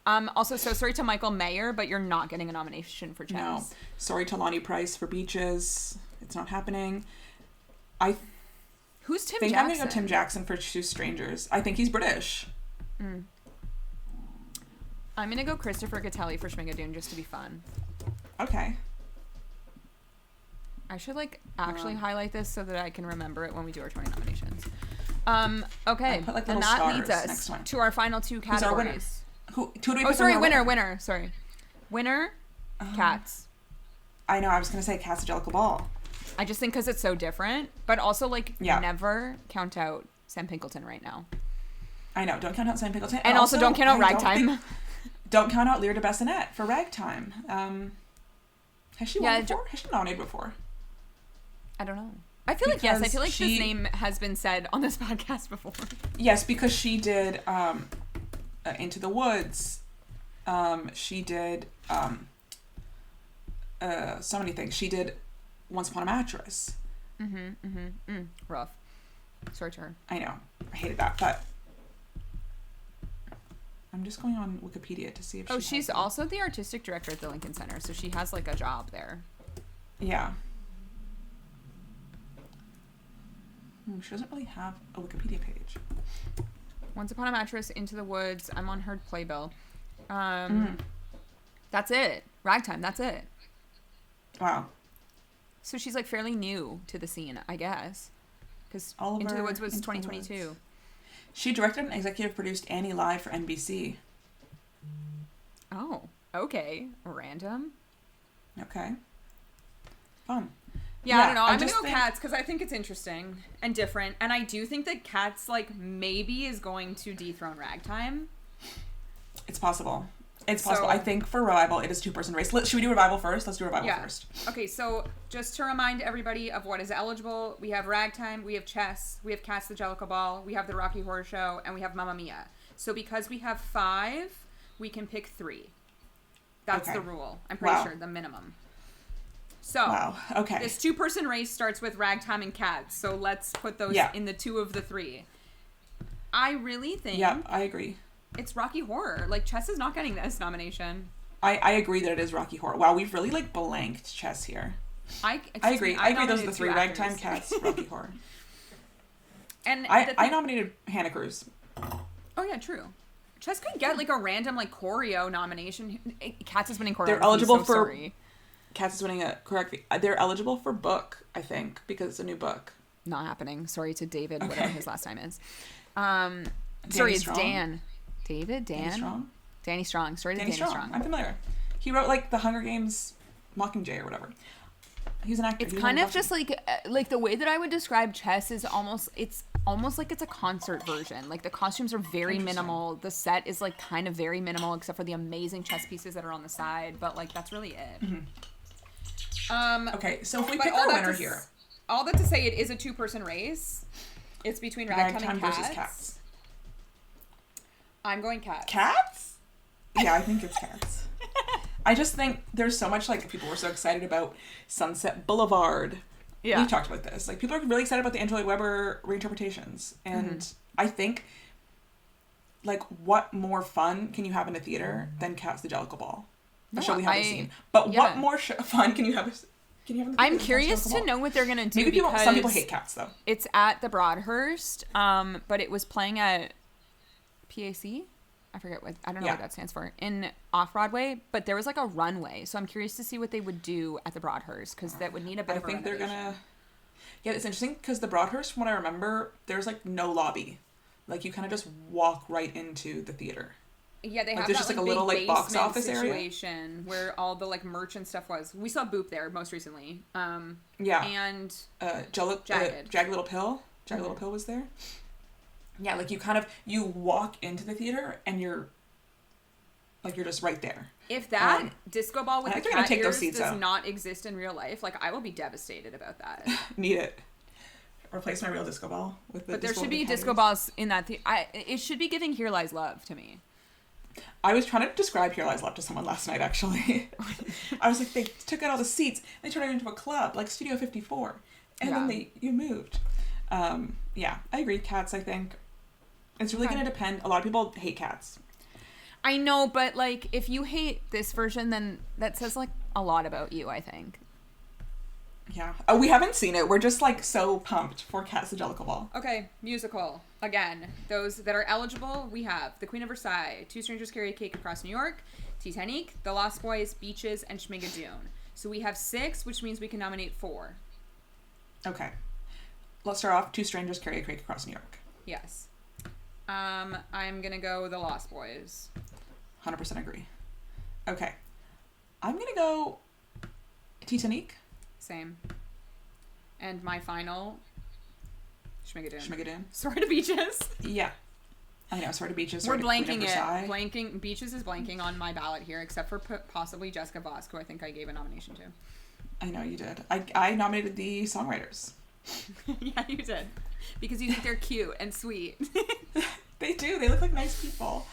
S1: Also, so sorry to Michael Mayer, but you're not getting a nomination for Chess.
S2: No. Sorry to Lonnie Price for Beaches. It's not happening.
S1: Who's Tim
S2: Jackson?
S1: I'm
S2: going to go Tim Jackson for Two Strangers. I think he's British.
S1: I'm going to go Christopher Gattelli for Schmigadoon just to be fun.
S2: Okay.
S1: I should actually highlight this so that I can remember it when we do our 20 nominations. Okay.
S2: I put, like,
S1: and
S2: little
S1: that leads
S2: stars
S1: us
S2: next to mine.
S1: to our final two
S2: Who's our winner?
S1: categories.
S2: Who do we
S1: Oh,
S2: pick
S1: sorry,
S2: as our
S1: winner. Sorry. Winner, Cats.
S2: I know, I was going to say Cats the Jellicle Ball.
S1: I just think because it's so different, but also, like,
S2: Yeah.
S1: never count out Sam Pinkleton right now.
S2: I know, don't count out Sam Pinkleton.
S1: And also don't count out Ragtime.
S2: Don't count out Lyra de Bassinet for Ragtime. Has she won before? Has she nominated before?
S1: I don't know. I feel like, yes. I feel like this name has been said on this podcast before.
S2: Yes, because she did Into the Woods. She did so many things. She did Once Upon a Mattress.
S1: Rough. Sorry to her.
S2: I know. I hated that, but I'm just going on Wikipedia to see if
S1: she's also the artistic director at the Lincoln Center, so she has, like, a job there.
S2: Yeah. She doesn't really have a Wikipedia page.
S1: Once Upon a Mattress, Into the Woods. I'm on her playbill. That's it. Ragtime. That's it.
S2: Wow.
S1: So she's, like, fairly new to the scene, I guess. Because Into the Woods was 2022.
S2: She directed and executive produced Annie Live for NBC.
S1: Oh, okay. Random.
S2: Okay. Fun.
S1: Yeah, I don't know. I'm going to go Cats because I think it's interesting and different. And I do think that Cats, like, maybe is going to dethrone Ragtime.
S2: It's possible. It's possible. I think for Revival, it is two-person race. Should we do Revival first? Let's do Revival first.
S1: Okay, so just to remind everybody of what is eligible, we have Ragtime, we have Chess, we have Cats the Jellicle Ball, we have The Rocky Horror Show, and we have Mamma Mia. So because we have 5, we can pick 3. That's the rule. I'm pretty sure, the minimum. So, this two-person race starts with Ragtime and Cats, so let's put those in the 2 of the 3. I really think...
S2: Yeah, I agree.
S1: It's Rocky Horror. Like, Chess is not getting this nomination.
S2: I agree that it is Rocky Horror. Wow, we've really, like, blanked Chess here. I agree. I agree those are the 3. Ragtime, Cats, Rocky Horror. And I nominated Hannah Cruz.
S1: Oh, yeah, true. Chess could get, like, a random, like, choreo nomination. Cats is winning choreo.
S2: They're eligible for... Sorry. Cats is winning they're eligible for book, I think, because it's a new book.
S1: Not happening. Sorry to David, whatever his last name is.
S2: Sorry,
S1: it's Dan. David? Dan?
S2: Danny Strong?
S1: Danny Strong. Sorry to Danny Strong.
S2: I'm familiar. He wrote, like, The Hunger Games Mockingjay or whatever. He's an actor.
S1: It's kind of just, like the way that I would describe Chess is almost like it's a concert version. Like, the costumes are very minimal. The set is, like, kind of very minimal, except for the amazing chess pieces that are on the side. But, like, that's really it.
S2: Okay, so if we pick our winner here.
S1: All that to say, it is a 2-person race. It's between Ragtime and Cats.
S2: Versus Cats.
S1: I'm going Cats.
S2: Cats? Yeah, I think it's Cats. I just think there's so much, like, people were so excited about Sunset Boulevard. Yeah. We've talked about this. Like, people are really excited about the Andrew Lloyd Webber reinterpretations. And I think, like, what more fun can you have in a theater than Cats the Jellicle Ball? A show we haven't seen. But what more fun can you have in the theater?
S1: I'm curious to know what they're going to do.
S2: Maybe some people hate Cats, though.
S1: It's at the Broadhurst, but it was playing at PAC? I forget I don't know what that stands for. In Off-Broadway, but there was, like, a runway. So I'm curious to see what they would do at the Broadhurst, because that would need a bit of a renovation.
S2: They're going to... Yeah, it's interesting, because the Broadhurst, from what I remember, there's, like, no lobby. Like, you kind of just walk right into the theater.
S1: Yeah, they
S2: have
S1: there's
S2: that,
S1: just,
S2: like, a little, like, box office
S1: situation area where all the, like, merch and stuff was. We saw Boop there most recently.
S2: Yeah.
S1: And...
S2: Jagged Little Pill. Jagged Little Pill was there. Yeah, like, you walk into the theater and you're just right there.
S1: If that disco ball with the cat ears does not exist in real life, like, I will be devastated about that.
S2: Need it. Replace my real disco ball with the.
S1: But there should be disco balls in that. It should be giving Here Lies Love to me.
S2: I was trying to describe Here Lies Love to someone last night, actually. I was like, they took out all the seats, they turned it into a club, like Studio 54, and then you moved. Yeah, I agree. Cats, I think. It's really going to depend. A lot of people hate Cats.
S1: I know, but, like, if you hate this version, then that says, like, a lot about you, I think.
S2: Yeah. Oh, we haven't seen it. We're just, like, so pumped for Cats the Jellicle Ball.
S1: Okay, musical. Again, those that are eligible, we have The Queen of Versailles, Two Strangers Carry a Cake Across New York, Titanic, The Lost Boys, Beaches, and Schmigadoon. So we have 6, which means we can nominate 4.
S2: Okay. Let's start off Two Strangers Carry a Cake Across New York.
S1: Yes. I'm gonna go the Lost Boys.
S2: 100% agree. Okay. I'm gonna go Titanic.
S1: Same. And my final, Schmigadoon.
S2: Schmigadoon.
S1: Sorry to Beaches.
S2: Yeah. I know, Sorry to Beaches.
S1: We're blanking it. Beaches is blanking on my ballot here, except for possibly Jessica Vosk, who I think I gave a nomination to.
S2: I know you did. I nominated the songwriters.
S1: Yeah, you did. Because you think they're cute and sweet.
S2: They do. They look like nice people.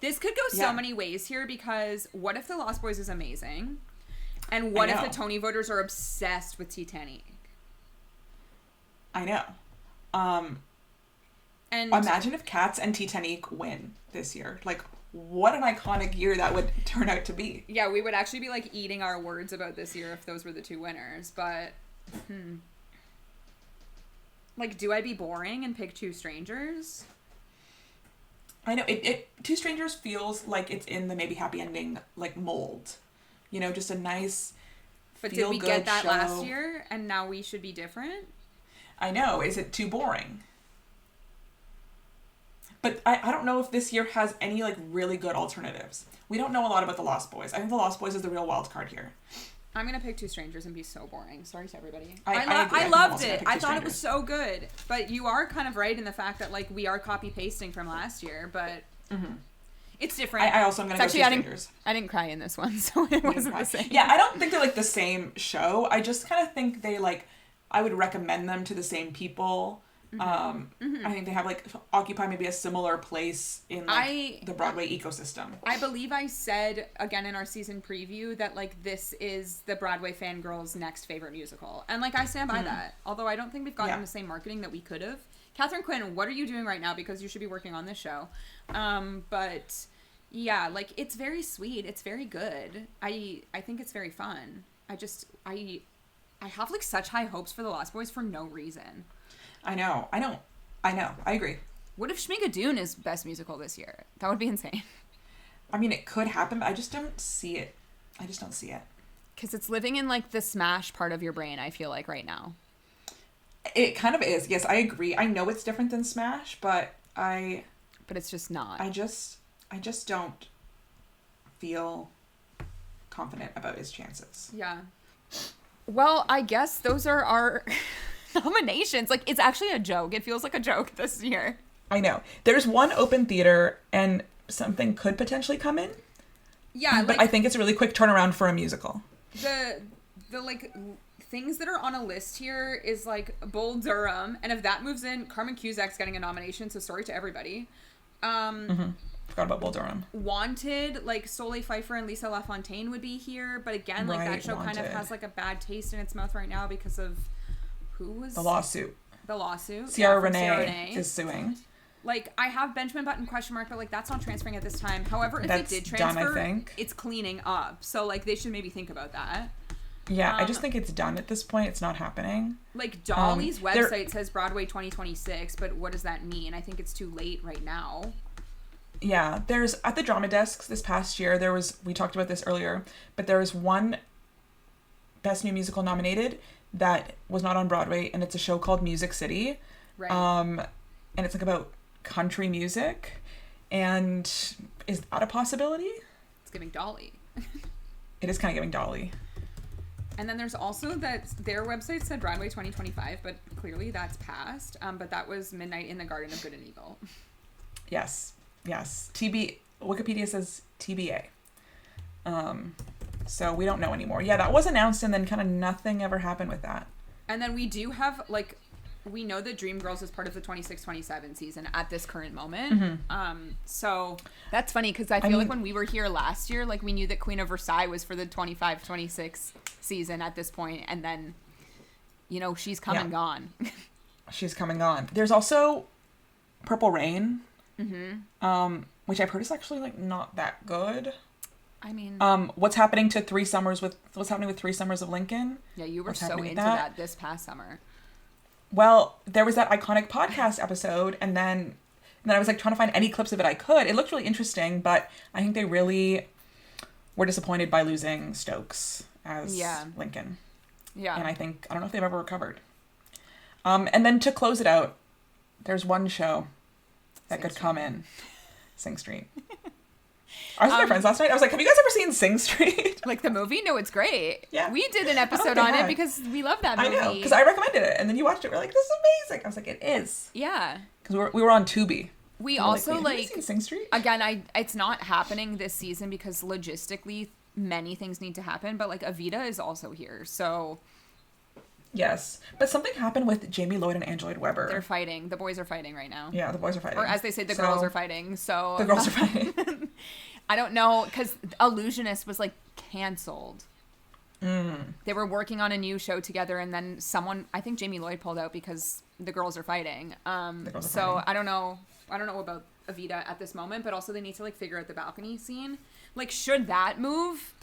S1: This could go so many ways here, because what if The Lost Boys is amazing? And what if the Tony voters are obsessed with Titanic?
S2: I know. And imagine if Cats and Titanic win this year. Like, what an iconic year that would turn out to be.
S1: Yeah, we would actually be like eating our words about this year if those were the two winners. But, like, do I be boring and pick Two Strangers?
S2: I know. Two Strangers feels like it's in the maybe happy ending, like, mold. You know, just a nice,
S1: but did we get that last year and now we should be different?
S2: I know. Is it too boring? But I don't know if this year has any, like, really good alternatives. We don't know a lot about The Lost Boys. I think The Lost Boys is the real wild card here.
S1: I'm going to pick Two Strangers and be so boring. Sorry to everybody.
S2: I
S1: loved it. I thought it was so good. But you are kind of right in the fact that, like, we are copy-pasting from last year, but it's different.
S2: I also am going to go Two Strangers.
S1: I didn't cry in this one, so it wasn't the same.
S2: Yeah, I don't think they're, like, the same show. I just kind of think they, like, I would recommend them to the same people. I think they have, like, occupy maybe a similar place in, like, the Broadway ecosystem.
S1: I believe I said, again, in our season preview that, like, this is the Broadway fangirls' next favorite musical. And, like, I stand by that. Although I don't think we've gotten the same marketing that we could have. Catherine Quinn, what are you doing right now? Because you should be working on this show. But, yeah, like, it's very sweet. It's very good. I think it's very fun. I have, like, such high hopes for The Lost Boys for no reason.
S2: I know. I agree.
S1: What if Schmigadoon is best musical this year? That would be insane.
S2: I mean, it could happen, but I just don't see it. Because
S1: it's living in, like, the Smash part of your brain, I feel like, right now.
S2: It kind of is. Yes, I agree. I know it's different than Smash, but
S1: it's just not.
S2: I just don't feel confident about his chances.
S1: Yeah. Well, I guess those are our nominations. Like, it's actually a joke. It feels like a joke this year.
S2: I know. There's one open theater and something could potentially come in.
S1: Yeah.
S2: But I think it's a really quick turnaround for a musical.
S1: The like, things that are on a list here is, like, Bull Durham. And if that moves in, Carmen Cusack's getting a nomination. So sorry to everybody.
S2: Forgot about Bull Durham.
S1: Wanted, like, Soleil Pfeiffer and Lisa LaFontaine would be here. But again, like, that show kind of has, like, a bad taste in its mouth right now because of... Who was...
S2: The lawsuit.
S1: Ciara
S2: Renee is suing.
S1: Like, I have Benjamin Button ? But, like, that's not transferring at this time. However, if it did transfer,
S2: done, I think.
S1: It's cleaning up. So, like, they should maybe think about that.
S2: Yeah, I just think it's done at this point. It's not happening.
S1: Like, Dolly's website says Broadway 2026, but what does that mean? I think it's too late right now.
S2: Yeah, there's... At the Drama Desks this past year, there was... We talked about this earlier, but there was one Best New Musical nominated that was not on Broadway, and it's a show called Music City.
S1: Right.
S2: And it's, like, about country music. And is that a possibility?
S1: It's giving Dolly.
S2: It is kind of giving Dolly.
S1: And then there's also that their website said Broadway 2025, but clearly that's passed. But that was Midnight in the Garden of Good and Evil.
S2: Yes. Wikipedia says TBA. So we don't know anymore. Yeah, that was announced and then kind of nothing ever happened with that.
S1: And then we do have, like, we know that Dreamgirls is part of the 26-27 season at this current moment. So that's funny because I feel like when we were here last year, like, we knew that Queen of Versailles was for the 25-26 season at this point, and then, you know, she's come and gone.
S2: She's come and gone. There's also Purple Rain, which I've heard is actually, like, not that good.
S1: I mean,
S2: what's happening with 3 Summers of Lincoln?
S1: Yeah, you were so into that this past summer.
S2: Well, there was that iconic podcast episode, and then I was, like, trying to find any clips of it I could. It looked really interesting, but I think they really were disappointed by losing Stokes as Lincoln.
S1: Yeah.
S2: And I don't know if they've ever recovered. And then to close it out, there's one show that
S1: Sing
S2: could
S1: Street.
S2: come in. Sing Street. I was with my friends last night. I was like, have you guys ever seen Sing Street?
S1: Like the movie? No, it's great.
S2: Yeah.
S1: We did an
S2: I
S1: episode
S2: don't
S1: on
S2: think
S1: it because we love that movie.
S2: I know, because I recommended it. And then you watched it. We're like, this is amazing. I was like, it is.
S1: Yeah.
S2: Because we were on Tubi.
S1: We
S2: We're
S1: also
S2: "Wait, have you
S1: like
S2: seen Sing Street?
S1: again, it's not happening this season because logistically many things need to happen, but like Evita is also here. So
S2: Yes. But something happened with Jamie Lloyd and Angela Weber.
S1: they're fighting. The boys are fighting right now.
S2: Yeah, the boys are fighting.
S1: Or as they say, the girls are fighting. So
S2: The girls are fighting.
S1: I don't know, because Illusionist was like canceled. They were working on a new show together, and then I think Jamie Lloyd pulled out because the girls are fighting.
S2: girls are
S1: So
S2: fighting.
S1: I don't know about Evita at this moment, but also they need to like figure out the balcony scene. Like, should that move,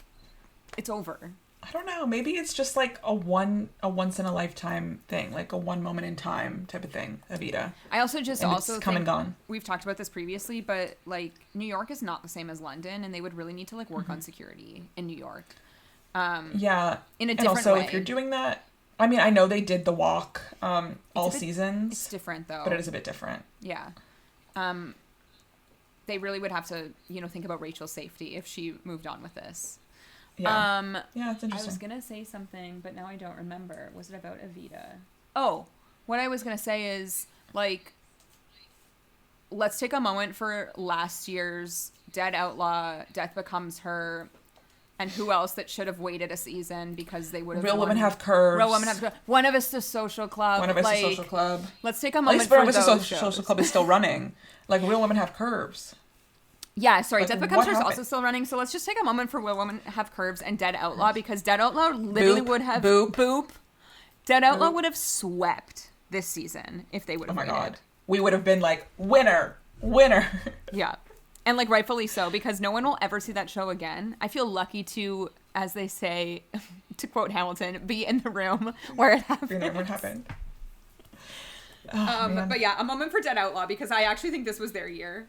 S1: it's over.
S2: I don't know. Maybe it's just like a once in a lifetime thing, like a one moment in time type of thing. Evita.
S1: I also just
S2: And
S1: also
S2: it's come and
S1: think-
S2: gone.
S1: We've talked about this previously, but like New York is not the same as London, and they would really need to like work on security in New York.
S2: Yeah.
S1: In a
S2: And
S1: different
S2: also,
S1: way.
S2: if you're doing that, I mean, I know they did the walk all
S1: a bit-
S2: seasons,
S1: It's different though.
S2: but it is a bit different.
S1: Yeah. They really would have to, think about Rachel's safety if she moved on with this.
S2: Yeah. Yeah, it's
S1: I
S2: interesting.
S1: was gonna say something, but now I don't remember. Was it about Evita? Oh, what I was gonna say is like, let's take a moment for last year's Dead Outlaw, Death Becomes Her, and who else that should have waited a season because they would have.
S2: Real
S1: won.
S2: Women Have Curves.
S1: Real Women Have Curves. One of Us to Social Club.
S2: One of Us
S1: like,
S2: is Social Club.
S1: Let's take a
S2: At
S1: moment
S2: least
S1: for
S2: One of Us
S1: those
S2: is
S1: shows.
S2: Social Club is still running. Like Real Women Have Curves.
S1: Yeah, sorry,
S2: Like,
S1: Death Becomes
S2: what
S1: Her is also
S2: happened?
S1: still running, so let's just take a moment for Real Women Have Curves and Dead Outlaw, because Dead Outlaw literally
S2: Boop,
S1: would have...
S2: boop.
S1: Dead Outlaw
S2: Boop.
S1: would have swept this season if they would
S2: Oh
S1: have
S2: my
S1: waited.
S2: god. We would have been like, winner.
S1: Yeah. And, like, rightfully so, because no one will ever see that show again. I feel lucky to, as they say, to quote Hamilton, be in the room where it happened.
S2: You know what happened. Oh, man.
S1: But yeah, a moment for Dead Outlaw, because I actually think this was their year.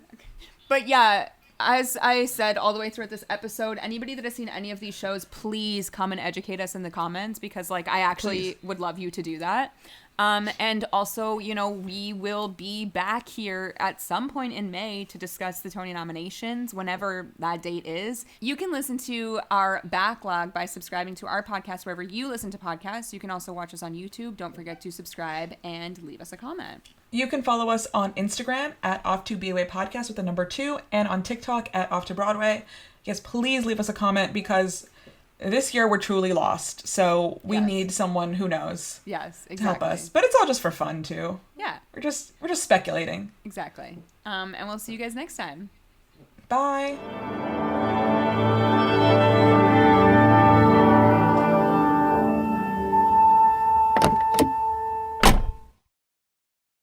S1: But yeah, as I said all the way throughout this episode, anybody that has seen any of these shows, please come and educate us in the comments, because like I actually
S2: Please.
S1: would love you to do that. And also, we will be back here at some point in May to discuss the Tony nominations, whenever that date is. You can listen to our backlog by subscribing to our podcast wherever you listen to podcasts. You can also watch us on YouTube. Don't forget to subscribe and leave us a comment.
S2: You can follow us on Instagram at Off2BOA Podcast with the number 2, and on TikTok at Off to Broadway. Yes, please leave us a comment, because this year we're truly lost. So we
S1: Yes.
S2: need someone who knows
S1: Yes, exactly.
S2: to help us. But it's all just for fun too.
S1: Yeah,
S2: We're just speculating.
S1: exactly. And we'll see you guys next time.
S2: Bye.